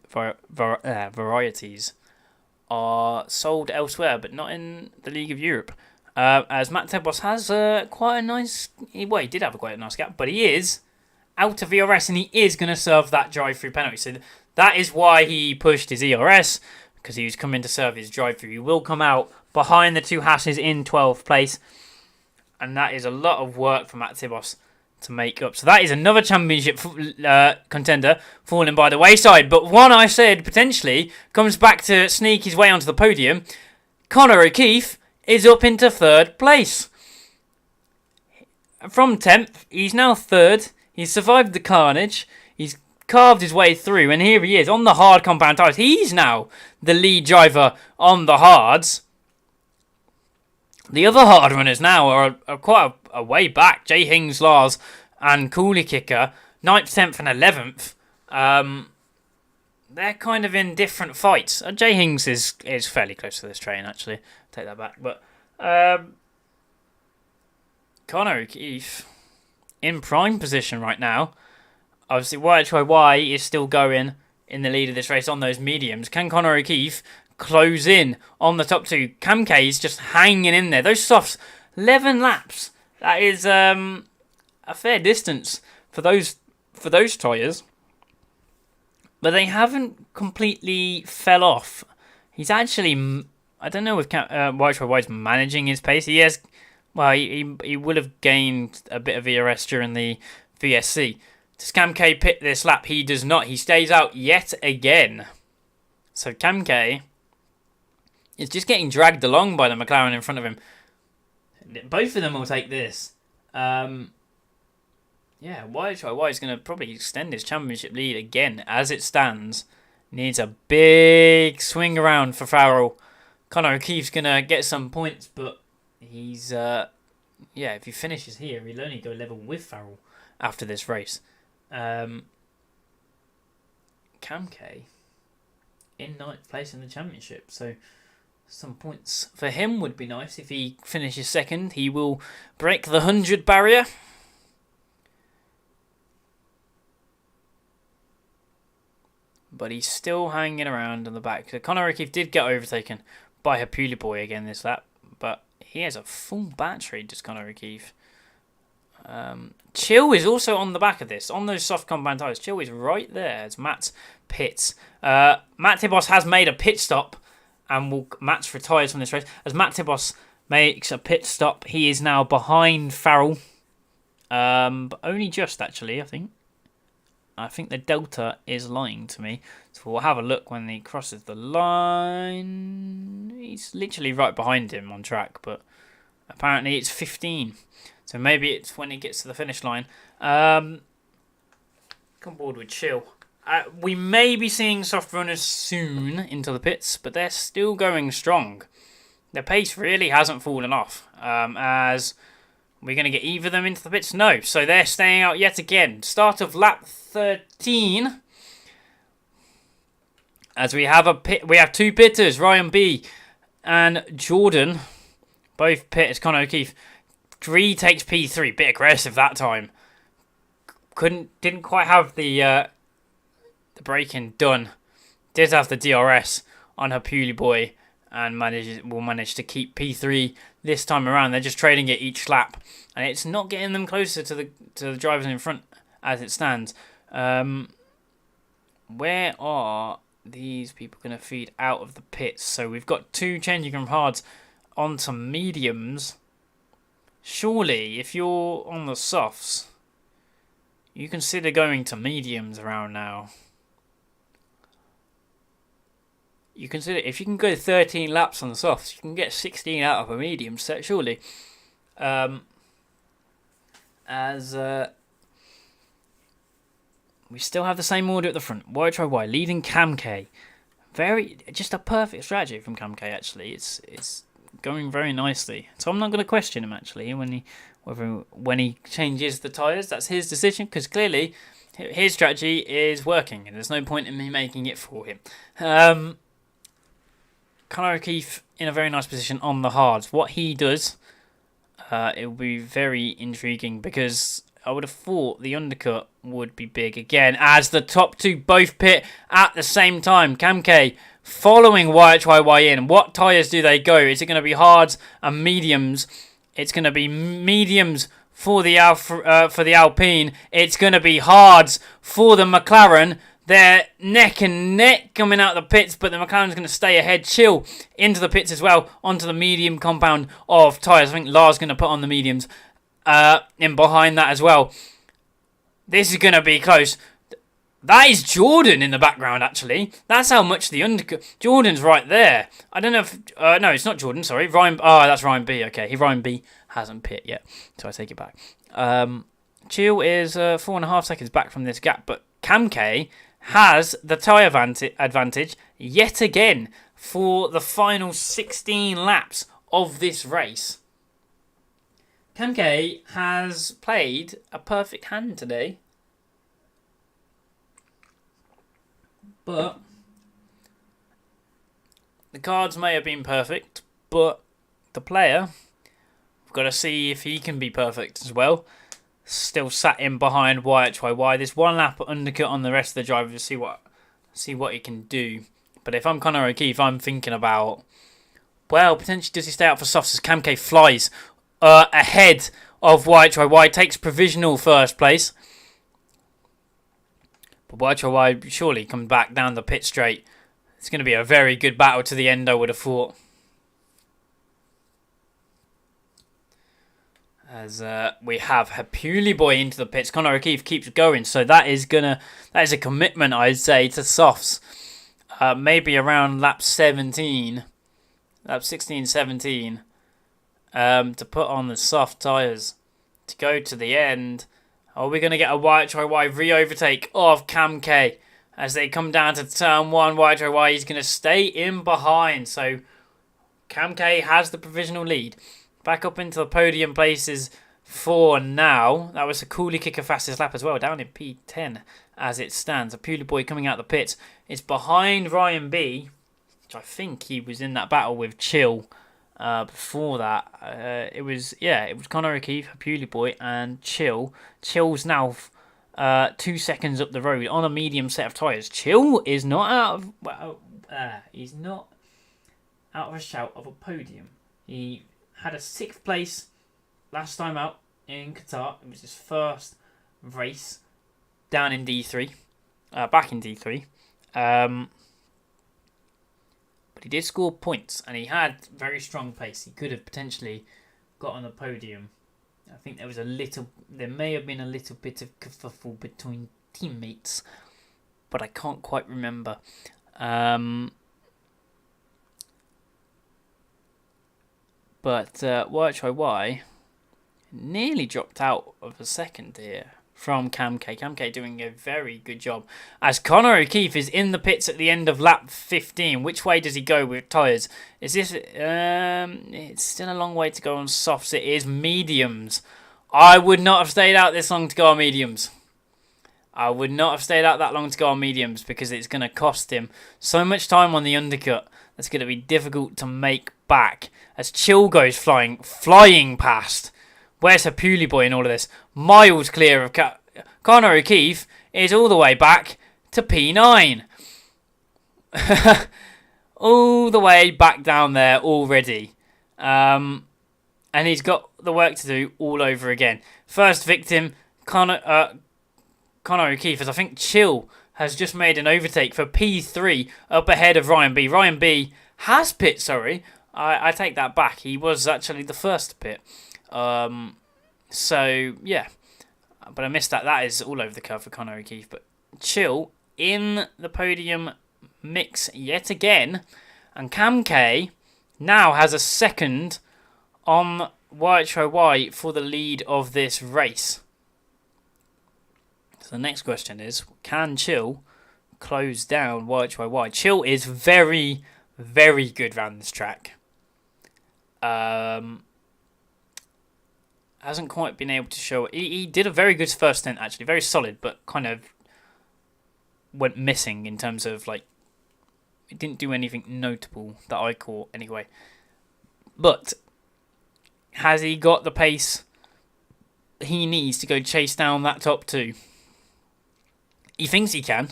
are sold elsewhere, but not in the League of Europe. As Matt Tebos has quite a nice... Well, he did have quite a nice gap, but he is out of ERS, and he is going to serve that drive-through penalty. So that is why he pushed his ERS, because he was coming to serve his drive-through. He will come out behind the two Hasses in 12th place. And that is a lot of work for Matt Tibos to make up. So that is another championship contender falling by the wayside. But one I said potentially comes back to sneak his way onto the podium. Connor O'Keefe is up into 3rd place. From 10th, he's now 3rd. He's survived the carnage. He's carved his way through. And here he is on the hard compound tyres. He's now the lead driver on the hards. The other hard runners now are quite a way back. Jay Hings, Lars, and Cooley Kicker, 9th, 10th, and 11th. They're kind of in different fights. Jay Hings is fairly close to this train, actually. Take that back. But Connor O'Keefe in prime position right now. Obviously, YHYY is still going in the lead of this race on those mediums. Can Connor O'Keefe close in on the top two? Cam K is just hanging in there. Those softs, 11 laps. That is a fair distance for those tyres. But they haven't completely fell off. He's actually, I don't know if YHYY's managing his pace. He has, well, he would have gained a bit of ERS during the VSC. Does Cam K pit this lap? He does not. He stays out yet again. So Cam K is just getting dragged along by the McLaren in front of him. Both of them will take this. YHYY is going to probably extend his championship lead again as it stands. Needs a big swing around for Farrell. Connor O'Keefe's going to get some points, but he's... if he finishes here, he'll only go level with Farrell after this race. Cam K in 9th place in the championship, so some points for him would be nice. If he finishes 2nd, he will break the 100 barrier. But he's still hanging around on the back. So Connor O'Keefe did get overtaken by Hapuli Boy again this lap, but he has a full battery, does Connor O'Keefe. Chill is also on the back of this, on those soft compound tyres. Chill is right there as Matt's pits. Matt Tibos has made a pit stop, and Matt's retires from this race. As Matt Tibos makes a pit stop, he is now behind Farrell. But only just, actually, I think. I think the delta is lying to me. So we'll have a look when he crosses the line. He's literally right behind him on track, but Apparently it's 15. So maybe it's when he gets to the finish line. Come board with chill. We may be seeing soft runners soon into the pits, but they're still going strong. Their pace really hasn't fallen off. As we're going to get either of them into the pits? No. So they're staying out yet again. Start of lap 13. As we have we have two pitters, Ryan B and Jordan. Both pitters. Connor O'Keefe. Gree takes P3. Bit aggressive that time. Didn't quite have the braking done. Did have the DRS on her Pewley boy and will manage to keep P3 this time around. They're just trading it each lap, and it's not getting them closer to the drivers in front as it stands. Where are these people going to feed out of the pits? So we've got two changing from hards onto mediums. Surely, if you're on the softs, you consider going to mediums around now. You consider if you can go 13 laps on the softs, you can get 16 out of a medium set, surely. We still have the same order at the front. YTY leading Cam K. Just a perfect strategy from Cam K, actually. It's going very nicely. So I'm not going to question him, actually, when he changes the tyres. That's his decision, because clearly his strategy is working, and there's no point in me making it for him. Connor O'Keefe in a very nice position on the hards. What he does, it will be very intriguing, because I would have thought the undercut would be big again, as the top two both pit at the same time. Cam K following YHYY in. What tyres do they go? Is it going to be hards and mediums? It's going to be mediums for the Alpine. It's going to be hards for the McLaren. They're neck and neck coming out of the pits, but the McLaren's going to stay ahead. Chill into the pits as well, onto the medium compound of tyres. I think Lars going to put on the mediums in behind that as well. This is going to be close. That is Jordan in the background, actually. That's how much the undercut... Jordan's right there. I don't know if... no, it's not Jordan, sorry. Ryan... Oh, that's Ryan B. Okay, Ryan B hasn't pit yet, so I take it back. Chill is 4.5 seconds back from this gap, but Cam K has the tyre advantage yet again for the final 16 laps of this race. Cam K has played a perfect hand today. But the cards may have been perfect, but the player, we've got to see if he can be perfect as well. Still sat in behind YHYY. This one lap undercut on the rest of the driver to see what he can do. But if I'm Connor O'Keefe, I'm thinking about, well, potentially does he stay out for softs as Cam K flies ahead of YHYY, takes provisional first place. But YHYY surely comes back down the pit straight. It's going to be a very good battle to the end, I would have thought. As we have Hapuli Boy into the pits. Connor O'Keefe keeps going, so that is a commitment, I'd say, to softs. Maybe around lap 17, lap 16, 17, to put on the soft tyres to go to the end. Are we going to get a YHYY re-overtake of Cam K as they come down to turn 1? YHYY is going to stay in behind, so Cam K has the provisional lead. Back up into the podium places for now. That was a Cooley Kicker fastest lap as well, down in P10 as it stands. A Pewley Boy coming out the pits. It's behind Ryan B, which I think he was in that battle with Chill before that. It was Connor O'Keefe, a Pewley Boy, and Chill. Chill's now 2 seconds up the road on a medium set of tyres. Chill is not out of he's not out of a shout of a podium. He had a 6th place last time out in Qatar. It was his first race down in D3, back in D3. But he did score points, and he had very strong pace. He could have potentially got on the podium. I think there may have been a little bit of kerfuffle between teammates, but I can't quite remember. But YHY nearly dropped out of a second here from Cam K. Cam K doing a very good job. As Connor O'Keefe is in the pits at the end of lap 15. Which way does he go with tyres? Is this... it's still a long way to go on softs. It is mediums. I would not have stayed out this long to go on mediums. I would not have stayed out that long to go on mediums because it's going to cost him so much time on the undercut. That's going to be difficult to make back. As Chill goes flying past. Where's Hapuli Boy in all of this? Miles clear of Connor O'Keefe is all the way back to P9. All the way back down there already. And he's got the work to do all over again. First victim, Connor O'Keefe, as I think Chill has just made an overtake for P3 up ahead of Ryan B. Ryan B has pit, sorry. I take that back. He was actually the first to pit. So, yeah. But I missed that. That is all over the curve for Connor O'Keefe. But Chill in the podium mix yet again. And Cam K now has a second on YHY for the lead of this race. So the next question is, can Chill close down YHY? Chill is very, very good around this track. Hasn't quite been able to show it. He did a very good first stint, actually. Very solid, but kind of went missing in terms of, like, it didn't do anything notable that I caught anyway. But has he got the pace he needs to go chase down that top two? He thinks he can.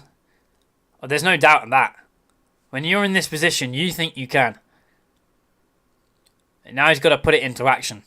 Oh, there's no doubt in that. When you're in this position, you think you can. And now he's got to put it into action.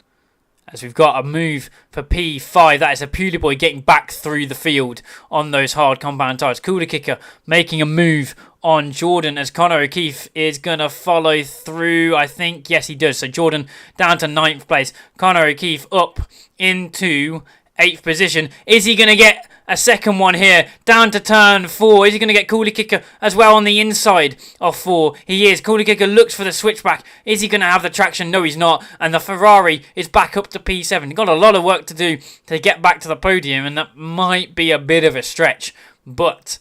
As we've got a move for P5. That is a Pewdie Boy getting back through the field on those hard compound tyres. Cooler Kicker making a move on Jordan as Connor O'Keefe is going to follow through, I think. Yes, he does. So Jordan down to 9th place. Connor O'Keefe up into 8th position. Is he going to get a second one here? Down to turn 4. Is he going to get Cooler Kicker as well on the inside of 4? He is. Cooler Kicker looks for the switchback. Is he going to have the traction? No, he's not. And the Ferrari is back up to P7. He's got a lot of work to do to get back to the podium, and that might be a bit of a stretch. But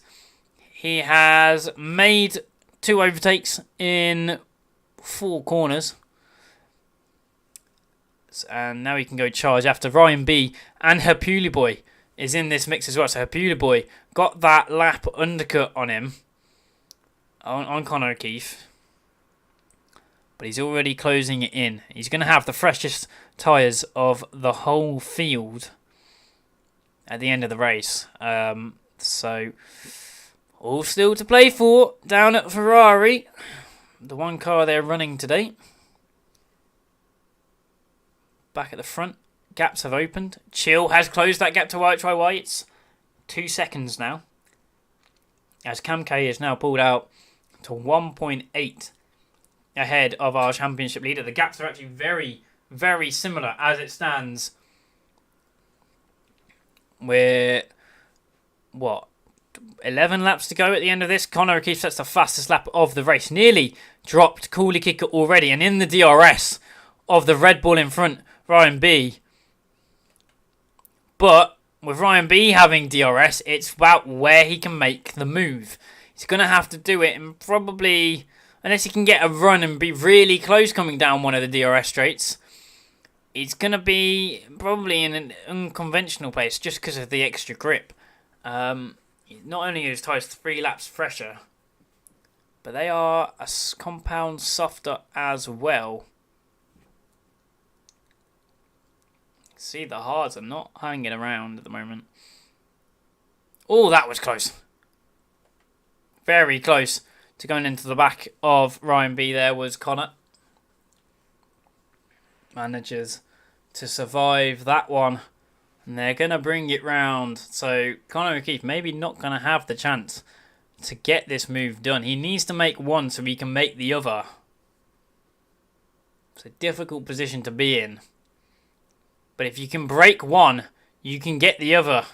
he has made 2 overtakes in 4 corners. And now he can go charge after Ryan B and Hapuli Boy is in this mix as well. So Hapuli Boy got that lap undercut on him, on Connor O'Keefe. But he's already closing it in. He's going to have the freshest tyres of the whole field at the end of the race. So all still to play for down at Ferrari. The one car they're running today. Back at the front, gaps have opened. Chill has closed that gap to YHY. It's 2 seconds now. As Cam K is now pulled out to 1.8 ahead of our championship leader. The gaps are actually very, very similar as it stands. We're, 11 laps to go at the end of this. Connor O'Keefe sets the fastest lap of the race. Nearly dropped Cooler Kicker already. And in the DRS of the Red Bull in front, Ryan B. But with Ryan B having DRS, it's about where he can make the move. He's going to have to do it, and probably, unless he can get a run and be really close coming down one of the DRS straights, it's going to be probably in an unconventional place just because of the extra grip. Not only is tyres 3 laps fresher, but they are a compound softer as well. See, the hards are not hanging around at the moment. Oh, that was close. Very close to going into the back of Ryan B. There was Connor. Manages to survive that one. And they're going to bring it round. So Connor O'Keefe maybe not going to have the chance to get this move done. He needs to make one so he can make the other. It's a difficult position to be in. But if you can break one, you can get the other.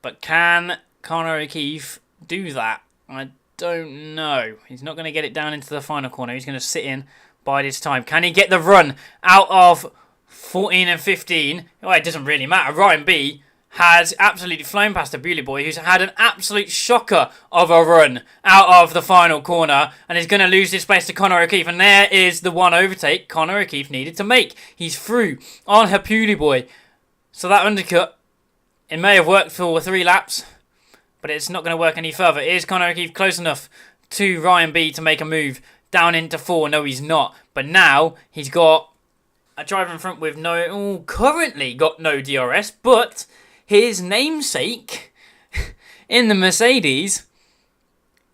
But can Connor O'Keefe do that? I don't know. He's not going to get it down into the final corner. He's going to sit in, by this time. Can he get the run out of 14 and 15? Well, it doesn't really matter. Ryan B has absolutely flown past the Bewley boy, who's had an absolute shocker of a run out of the final corner and is going to lose this place to Connor O'Keefe. And there is the one overtake Connor O'Keefe needed to make. He's through on her Bewley boy. So that undercut, it may have worked for 3 laps, but it's not going to work any further. Is Connor O'Keefe close enough to Ryan B to make a move down into 4? No, he's not. But now he's got a driver in front with currently got no DRS, but his namesake in the Mercedes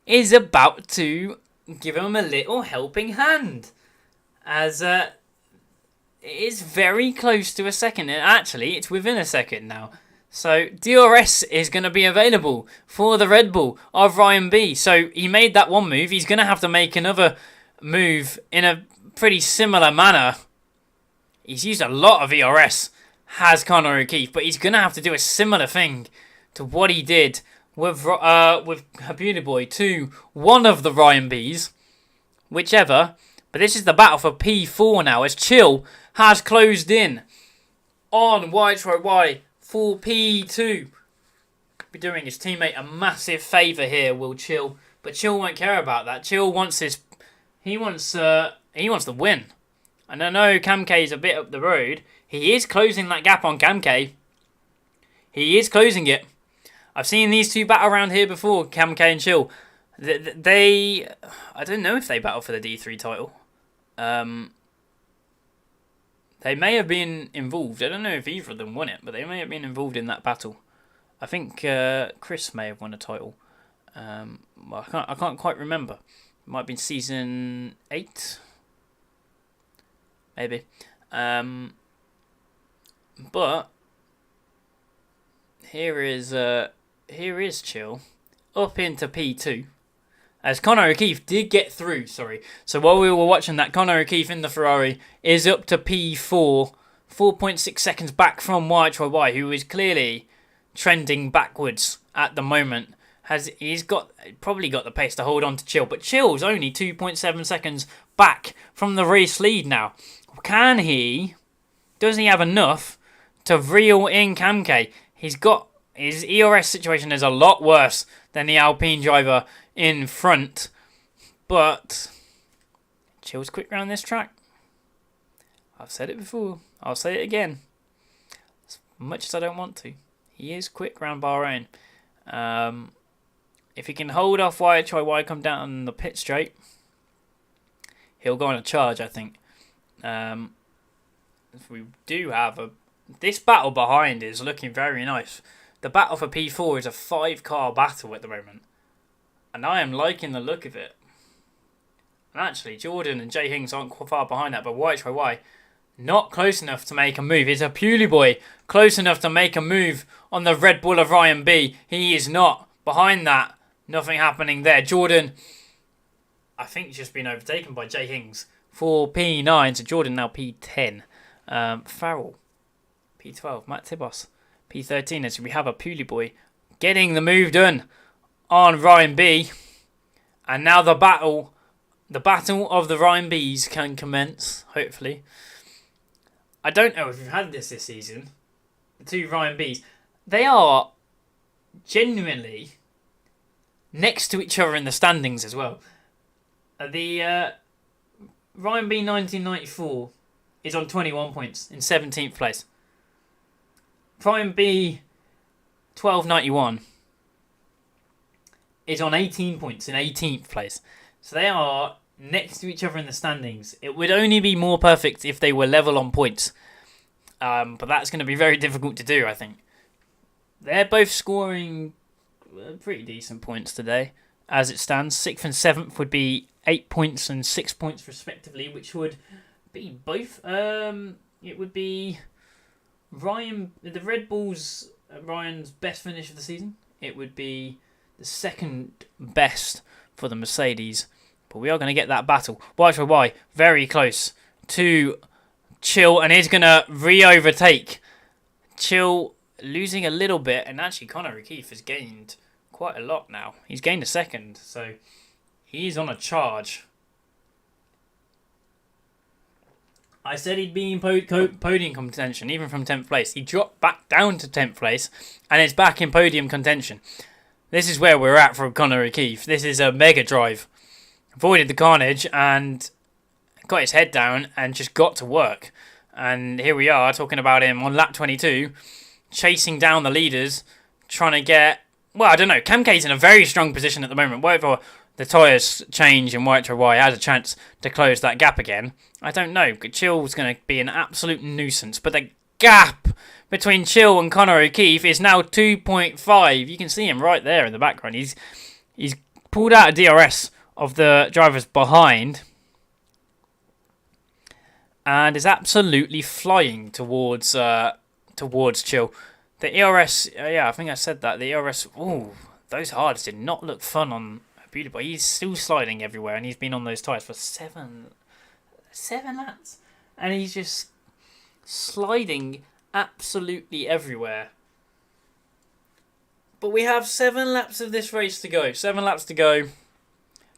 is about to give him a little helping hand, as it is very close to a second. And actually, it's within a second now. So DRS is going to be available for the Red Bull of Ryan B. So he made that one move. He's going to have to make another move in a pretty similar manner. He's used a lot of ERS, has Connor O'Keefe, but he's going to have to do a similar thing to what he did with Beauty Boy to one of the Ryan Bs, whichever. But this is the battle for P4 now, as Chill has closed in on White Y for P2. Be doing his teammate a massive favour here, will Chill, but Chill won't care about that. Chill wants his, he wants the win. And I know Cam K is a bit up the road. He is closing that gap on Cam K. He is closing it. I've seen these two battle around here before, Cam K and Chill. I don't know if they battle for the D3 title. They may have been involved. I don't know if either of them won it, but they may have been involved in that battle. I think Chris may have won a title. Well, I can't quite remember. It might have been season 8, maybe. But here is Chill up into P2. As Connor O'Keefe did get through, sorry. So while we were watching that, Connor O'Keefe in the Ferrari is up to P4, 4.6 seconds back from YHY, who is clearly trending backwards at the moment. He's probably got the pace to hold on to Chill, but Chill's only 2.7 seconds back from the race lead now. Does he have enough to reel in Cam K? His ERS situation is a lot worse than the Alpine driver in front, but Chill's quick round this track. I've said it before, I'll say it again, as much as I don't want to. He is quick round Bahrain. If he can hold off YHY come down the pit straight, he'll go on a charge, I think. If we do have this battle behind is looking very nice. The battle for P4 is a 5-car battle at the moment, and I am liking the look of it. And actually, Jordan and Jay Hings aren't quite far behind that, but YHY not close enough to make a move. It's a Pewley boy close enough to make a move on the Red Bull of Ryan B. He is not. Behind that, nothing happening there. Jordan, I think, just been overtaken by Jay Hings for P9. So Jordan now P10. Farrell, P12. Matt Tibos, P13. As we have a Pewley boy getting the move done on Ryan B. And now the battle of the Ryan Bs can commence, hopefully. I don't know if we've had this season. The two Ryan Bs. They are genuinely next to each other in the standings as well. The Ryan B 1994 is on 21 points in 17th place. Ryan B 1291 is on 18 points in 18th place. So they are next to each other in the standings. It would only be more perfect if they were level on points. But that's going to be very difficult to do, I think. They're both scoring pretty decent points today, as it stands. 6th and 7th would be 8 points and 6 points respectively, which would be both. It would be the Red Bulls, Ryan's best finish of the season. It would be the second best for the Mercedes. But we are going to get that battle. YHY very close to Chill, and is going to re-overtake. Chill losing a little bit, and actually Connor O'Keefe has gained quite a lot now. He's gained a second, so he's on a charge. I said he'd be in podium contention, even from 10th place. He dropped back down to 10th place, and is back in podium contention. This is where we're at for Conor O'Keefe. This is a mega drive. Avoided the carnage and got his head down and just got to work. And here we are talking about him on lap 22, chasing down the leaders, trying to get... Well, I don't know. Kamke's in a very strong position at the moment. Whatever the tyres change and Y has a chance to close that gap again. I don't know. Chill's going to be an absolute nuisance. But the gap between Chill and Conor O'Keefe is now 2.5. You can see him right there in the background. He's pulled out a DRS of the drivers behind and is absolutely flying towards Chill. The ERS, yeah, I think I said that. The ERS, ooh, those hards did not look fun on Beauty Boy. He's still sliding everywhere, and he's been on those tyres for seven laps. And he's just sliding absolutely everywhere. But we have 7 laps of this race to go. 7 laps to go.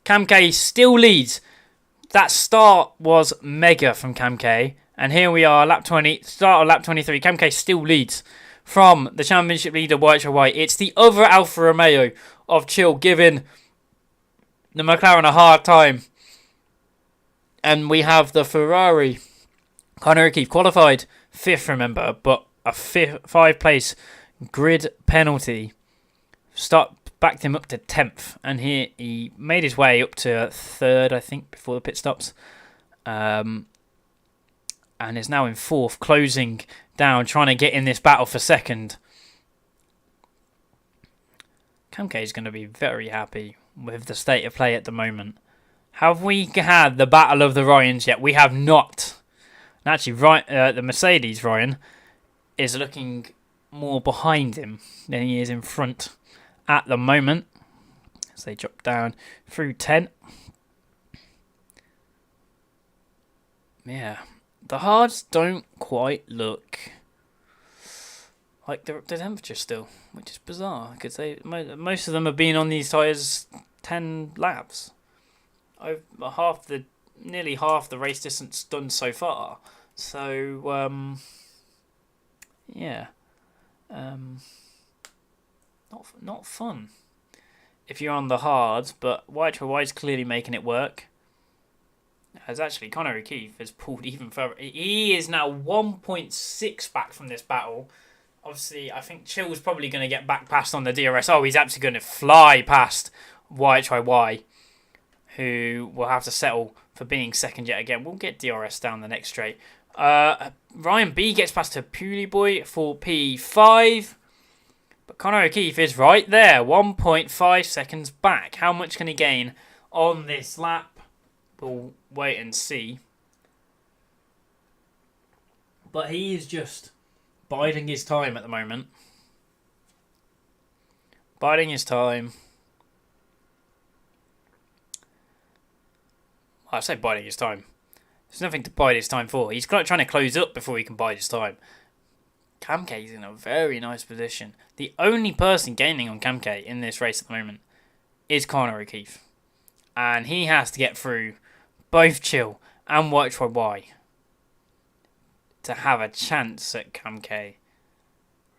Kamke still leads. That start was mega from Kamke. And here we are, lap 20, start of lap 23. Kamke still leads from the championship leader, White. It's the other Alfa Romeo of Chill giving the McLaren a hard time. And we have the Ferrari. Conor O'Keefe qualified 5th, remember, but a 5-place grid penalty backed him up to 10th. And here he made his way up to 3rd, I think, before the pit stops. And is now in 4th, closing down, trying to get in this battle for 2nd. Kamke is going to be very happy with the state of play at the moment. Have we had the battle of the Ryans yet? We have not. And actually, the Mercedes Ryan is looking more behind him than he is in front at the moment. As they drop down through 10. Yeah. The hards don't quite look like the temperature still, which is bizarre because most of them have been on these tyres 10 laps. Nearly half the race distance done so far. So yeah, not fun if you're on the hards. But White's clearly making it work. As actually Conor O'Keefe has pulled even further. He is now 1.6 back from this battle. Obviously, I think Chill's probably going to get back past on the DRS. Oh, he's actually going to fly past Y, who will have to settle for being 2nd yet again. We'll get DRS down the next straight. Ryan B gets past to Beauty Boy for P5. But Conor O'Keefe is right there, 1.5 seconds back. How much can he gain on this lap? We'll wait and see. But he is just biding his time at the moment. Biding his time. I say biding his time. There's nothing to bide his time for. He's trying to close up before he can bide his time. Kamke's in a very nice position. The only person gaining on Kamke in this race at the moment is Conor O'Keefe. And he has to get through both Chill and White to have a chance at Kamke.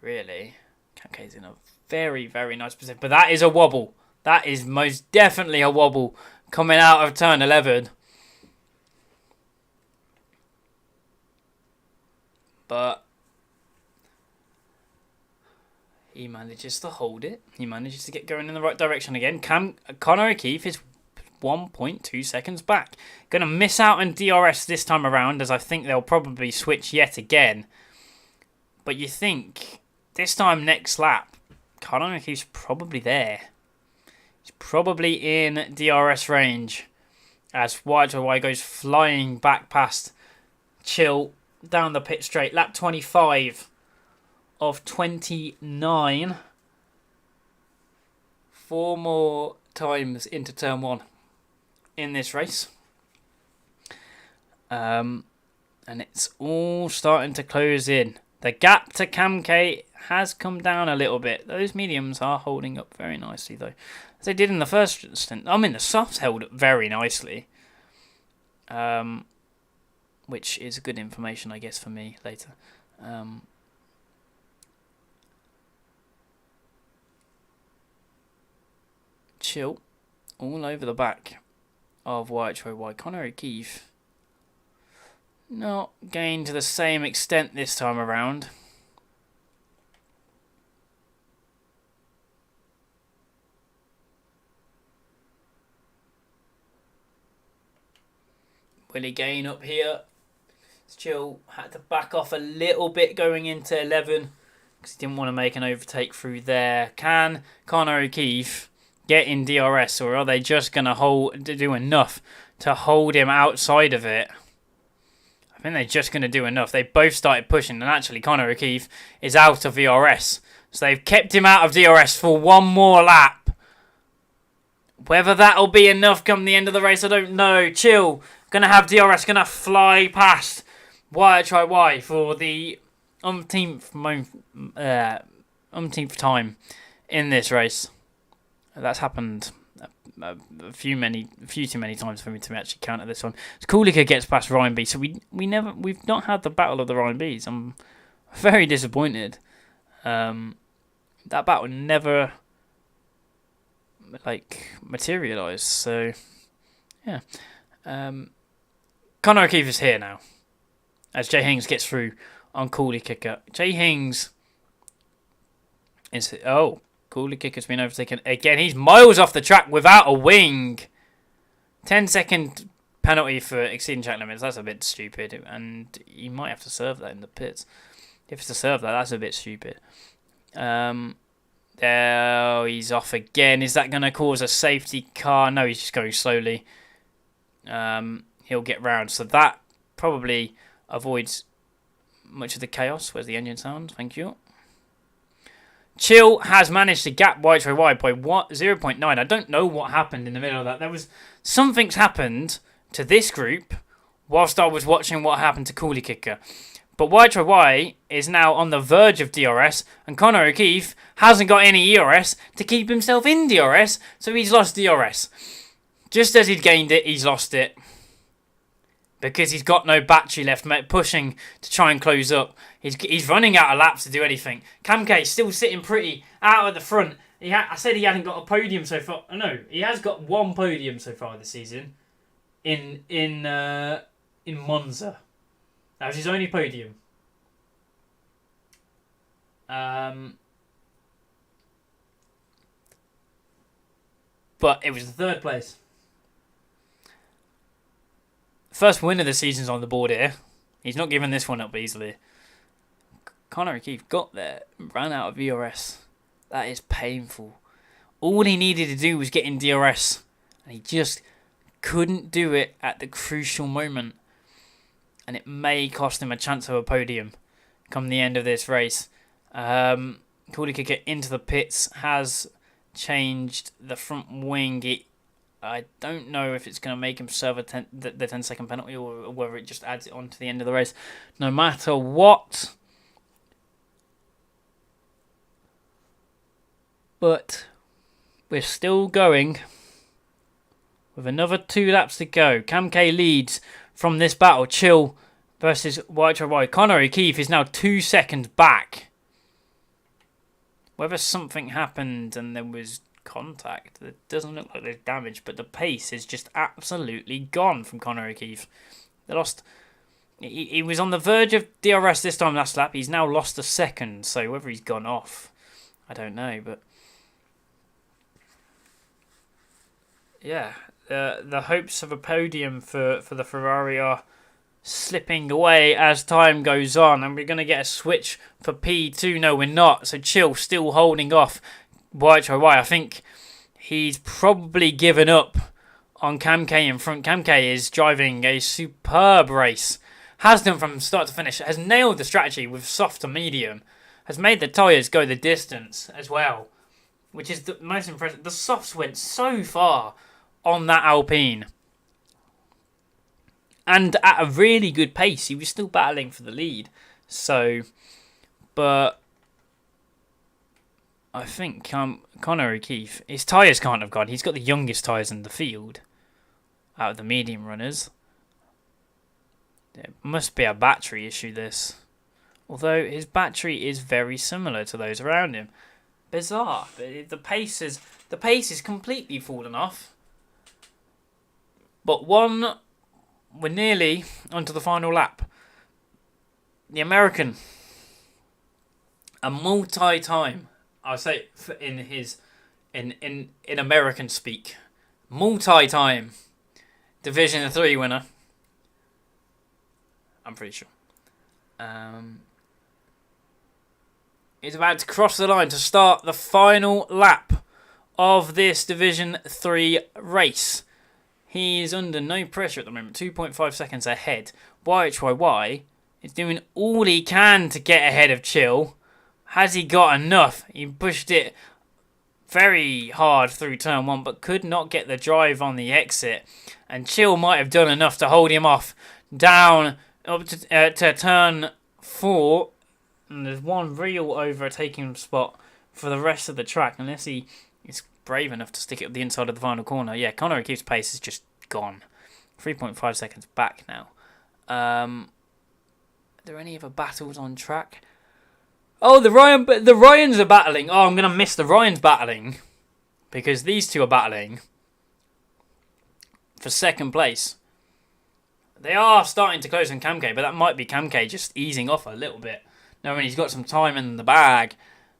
Really, Kamke's in a very, very nice position. But that is a wobble. That is most definitely a wobble coming out of turn 11. But he manages to hold it. He manages to get going in the right direction again. Conor O'Keefe is 1.2 seconds back. Going to miss out on DRS this time around, as I think they'll probably switch yet again. But you think this time next lap, Conor O'Keefe's probably there. He's probably in DRS range as White goes flying back past Chill down the pit straight. Lap 25 of 29. 4 more times into turn 1 in this race. And it's all starting to close in. The gap to Kamke has come down a little bit. Those mediums are holding up very nicely though, as they did in the first stint. I mean, the softs held up very nicely. which is good information, I guess, for me later. Chill all over the back of YHY. Connor O'Keefe not gained to the same extent this time around. Will he gain up here? Chill had to back off a little bit going into 11 because he didn't want to make an overtake through there. Can Connor O'Keefe get in DRS, or are they just going to do enough to hold him outside of it? I think they're just going to do enough. They both started pushing, and actually Connor O'Keefe is out of DRS. So they've kept him out of DRS for one more lap. Whether that'll be enough come the end of the race, I don't know. Chill. Going to have DRS, going to fly past YHY for the umpteenth time in this race. That's happened a few too many times for me to actually count at this one. Kulica gets past Ryan B, so we've not had the battle of the Ryan Bs. I'm very disappointed. That battle never materialised. So yeah. Connor O'Keefe is here now, as Jay Hings gets through on Cooley Kicker. Jay Hings is... Oh, Cooley Kicker's been overtaken again. He's miles off the track without a wing. 10-second penalty for exceeding track limits. That's a bit stupid, and he might have to serve that in the pits. If he has to serve that, that's a bit stupid. He's off again. Is that going to cause a safety car? No, he's just going slowly. He'll get round. So that probably avoids much of the chaos. Where's the engine sound? Thank you. Chill has managed to gap YHY by 0.9. I don't know what happened in the middle of that. Something's happened to this group whilst I was watching what happened to Cooley Kicker. But YHY is now on the verge of DRS, and Connor O'Keefe hasn't got any ERS to keep himself in DRS, so he's lost DRS. Just as he'd gained it, he's lost it. Because he's got no battery left, pushing to try and close up. He's running out of laps to do anything. Kamke still sitting pretty out at the front. I said he hadn't got a podium so far. No, he has got one podium so far this season. In Monza. That was his only podium. But it was the third place. First win of the season's on the board here. He's not giving this one up easily. Connor O'Keefe got there, ran out of DRS. That is painful. All he needed to do was get in DRS, and he just couldn't do it at the crucial moment. And it may cost him a chance of a podium come the end of this race. Cooley Kicker into the pits, has changed the front wing. I don't know if it's going to make him serve the 10-second penalty or whether it just adds it on to the end of the race. No matter what. But we're still going with another 2 laps to go. Kamke leads from this battle. Chill versus YHY. Connor O'Keefe is now 2 seconds back. Whether something happened and there was contact, it doesn't look like there's damage, but the pace is just absolutely gone from Connor O'Keefe. They lost. He was on the verge of DRS this time last lap. He's now lost a second, so whether he's gone off, I don't know. But yeah, the hopes of a podium for the Ferrari are slipping away as time goes on, and we're going to get a switch for P2. No, we're not. So Chill still holding off YHY. I think he's probably given up on Kamke in front. Kamke is driving a superb race. Has done from start to finish. Has nailed the strategy with soft to medium. Has made the tyres go the distance as well, which is the most impressive. The softs went so far on that Alpine. And at a really good pace. He was still battling for the lead. So, but I think Connor O'Keefe, his tyres can't have gone. He's got the youngest tyres in the field out of the medium runners. It must be a battery issue, this. Although his battery is very similar to those around him. Bizarre. The pace is completely fallen off. But we're nearly onto the final lap. The American, a multi-time, I'll say in American speak, multi-time Division 3 winner. I'm pretty sure. Is about to cross the line to start the final lap of this Division 3 race. He is under no pressure at the moment, 2.5 seconds ahead. YHYY is doing all he can to get ahead of Chill. Has he got enough? He pushed it very hard through turn 1, but could not get the drive on the exit. And Chill might have done enough to hold him off down up to turn 4. And there's one real overtaking spot for the rest of the track, unless he is brave enough to stick it up the inside of the final corner. Yeah, Conor O'Keefe's pace is just gone. 3.5 seconds back now. Are there any other battles on track? Oh, the Ryans are battling. Oh, I'm going to miss the Ryans battling, because these two are battling for second place. They are starting to close on Kamke, but that might be Kamke just easing off a little bit, knowing he's got some time in the bag,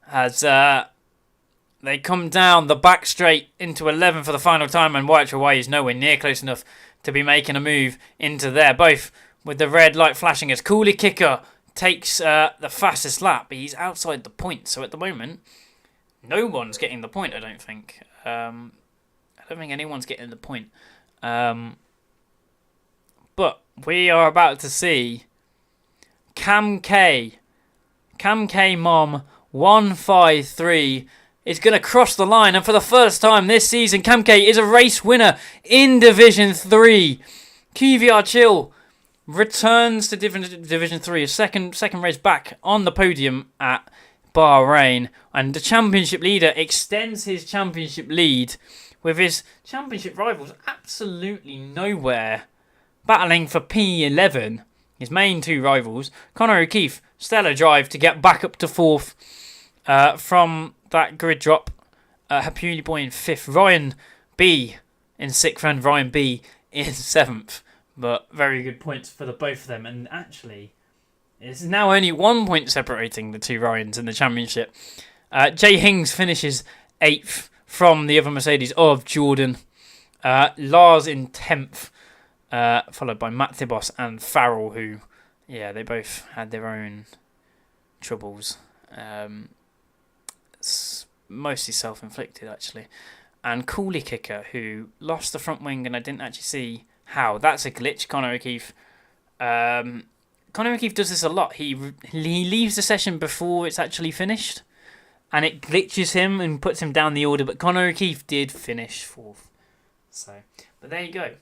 as they come down the back straight into 11 for the final time, and YHY is nowhere near close enough to be making a move into there, both with the red light flashing as Cooley Kicker takes the fastest lap, but he's outside the point, so at the moment, no one's getting the point, I don't think. I don't think anyone's getting the point. But we are about to see Cam K Mom 153 is going to cross the line, and for the first time this season, Cam K is a race winner in Division 3. QVR Chill returns to Division 3, a second race back on the podium at Bahrain, and the championship leader extends his championship lead with his championship rivals absolutely nowhere, battling for P11, his main two rivals. Conor O'Keefe, stellar drive to get back up to 4th from that grid drop. Hapuli Boy in 5th, Ryan B in 6th, and Ryan B in 7th. But very good points for the both of them. And actually, it's now only 1 point separating the two Ryans in the championship. Jay Hings finishes 8th from the other Mercedes of Jordan. Lars in 10th. Followed by Matt Thibos and Farrell, who, yeah, they both had their own troubles. Mostly self-inflicted, actually. And Cooley Kicker, who lost the front wing, and I didn't actually see how. That's a glitch, Conor O'Keefe. Conor O'Keefe does this a lot. He leaves the session before it's actually finished, and it glitches him and puts him down the order, but Conor O'Keefe did finish 4th. But there you go.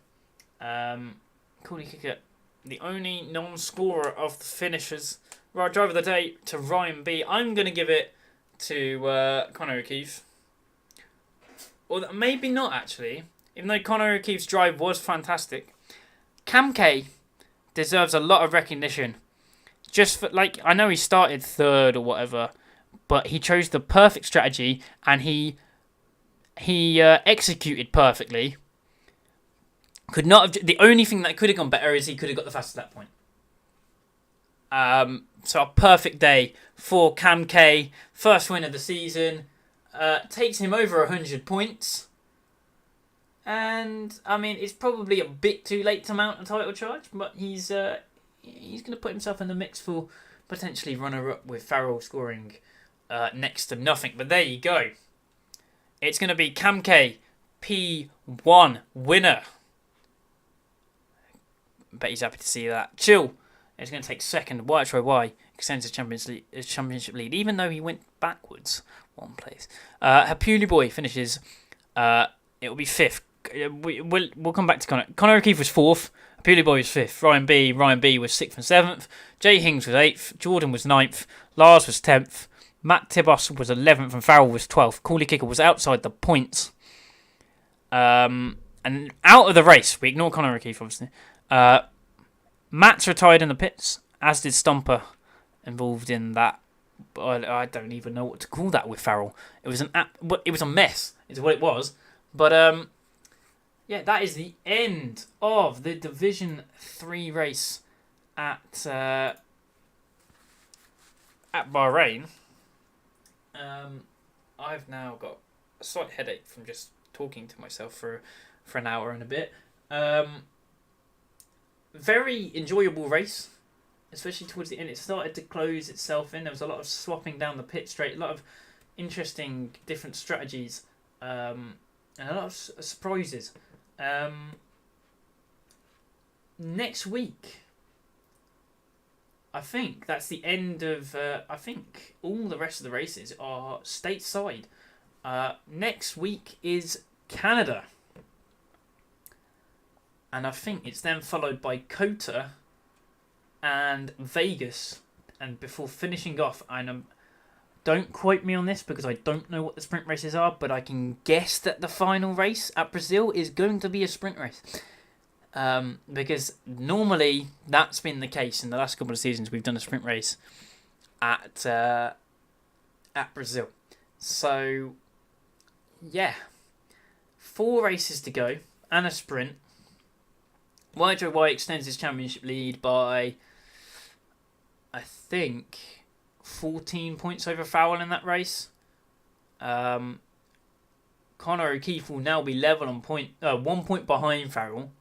Cooley Kicker, the only non-scorer of the finishers. Right, driver of the day to Ryan B. I'm going to give it to Conor O'Keefe. Or maybe not, actually. Even though Conor O'Keefe's drive was fantastic, Cam K deserves a lot of recognition. Just for, like, I know he started 3rd or whatever, but he chose the perfect strategy, and he executed perfectly. Could not have. The only thing that could have gone better is he could have got the fastest lap point. So a perfect day for Cam K. First win of the season. Takes him over 100 points. And, I mean, it's probably a bit too late to mount a title charge, but he's going to put himself in the mix for potentially runner-up, with Farrell scoring next to nothing. But there you go. It's going to be Cam K, P1 winner. Bet he's happy to see that. Chill is going to take 2nd. YHY extends his championship lead, even though he went backwards 1 place. Hapuli Boy finishes. It will be 5th. We'll come back to Conor. Conor O'Keefe was 4th. Hapuli Boy was 5th. Ryan B was 6th and 7th. Jay Hings was 8th. Jordan was 9th. Lars was 10th. Matt Tibos was 11th, and Farrell was 12th. Cooley Kicker was outside the points. And out of the race, we ignore Conor O'Keefe, obviously. Matt's retired in the pits, as did Stumper, involved in that. I don't even know what to call that with Farrell. It was it was a mess, is what it was. But yeah, that is the end of the Division 3 race at Bahrain. I've now got a slight headache from just talking to myself for an hour and a bit. Very enjoyable race, especially towards the end. It started to close itself in. There was a lot of swapping down the pit straight, a lot of interesting different strategies, and a lot of surprises. Next week, I think that's the end of. I think all the rest of the races are stateside. Next week is Canada. And I think it's then followed by Kota and Vegas. And before finishing off, don't quote me on this because I don't know what the sprint races are, but I can guess that the final race at Brazil is going to be a sprint race. Because normally that's been the case in the last couple of seasons. We've done a sprint race at Brazil. So, yeah. 4 races to go and a sprint. YJY extends his championship lead by, I think, 14 points over Farrell in that race. Connor O'Keefe will now be level on 1 point behind Farrell.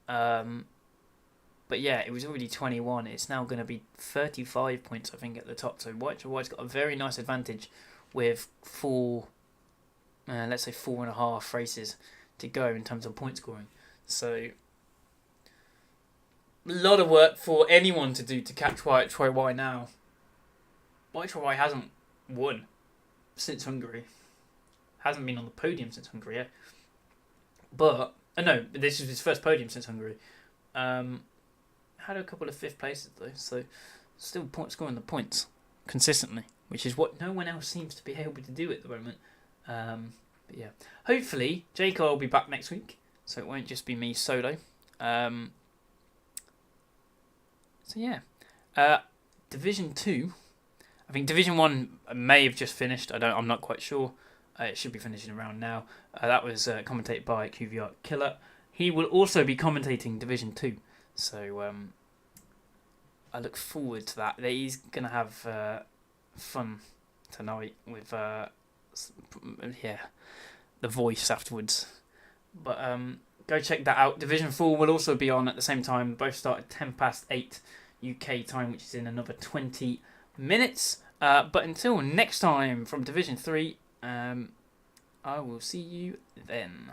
But yeah, it was already 21. It's now going to be 35 points, I think, at the top. So YJY's got a very nice advantage with 4.5 races to go in terms of point scoring. So a lot of work for anyone to do to catch YJY now. YJY hasn't won since Hungary. Hasn't been on the podium since Hungary yet. But, no, this is his first podium since Hungary. Had a couple of 5th places though, so still scoring the points consistently, which is what no one else seems to be able to do at the moment. But yeah, hopefully Jake will be back next week, so it won't just be me solo. So yeah, Division 2. I think Division 1 may have just finished. I'm not quite sure. It should be finishing around now. That was commentated by QVR Killer. He will also be commentating Division 2. So I look forward to that. He's going to have fun tonight with the voice afterwards. But go check that out. Division 4 will also be on at the same time. Both start at 8:10 UK time, which is in another 20 minutes. But until next time from Division 3, I will see you then.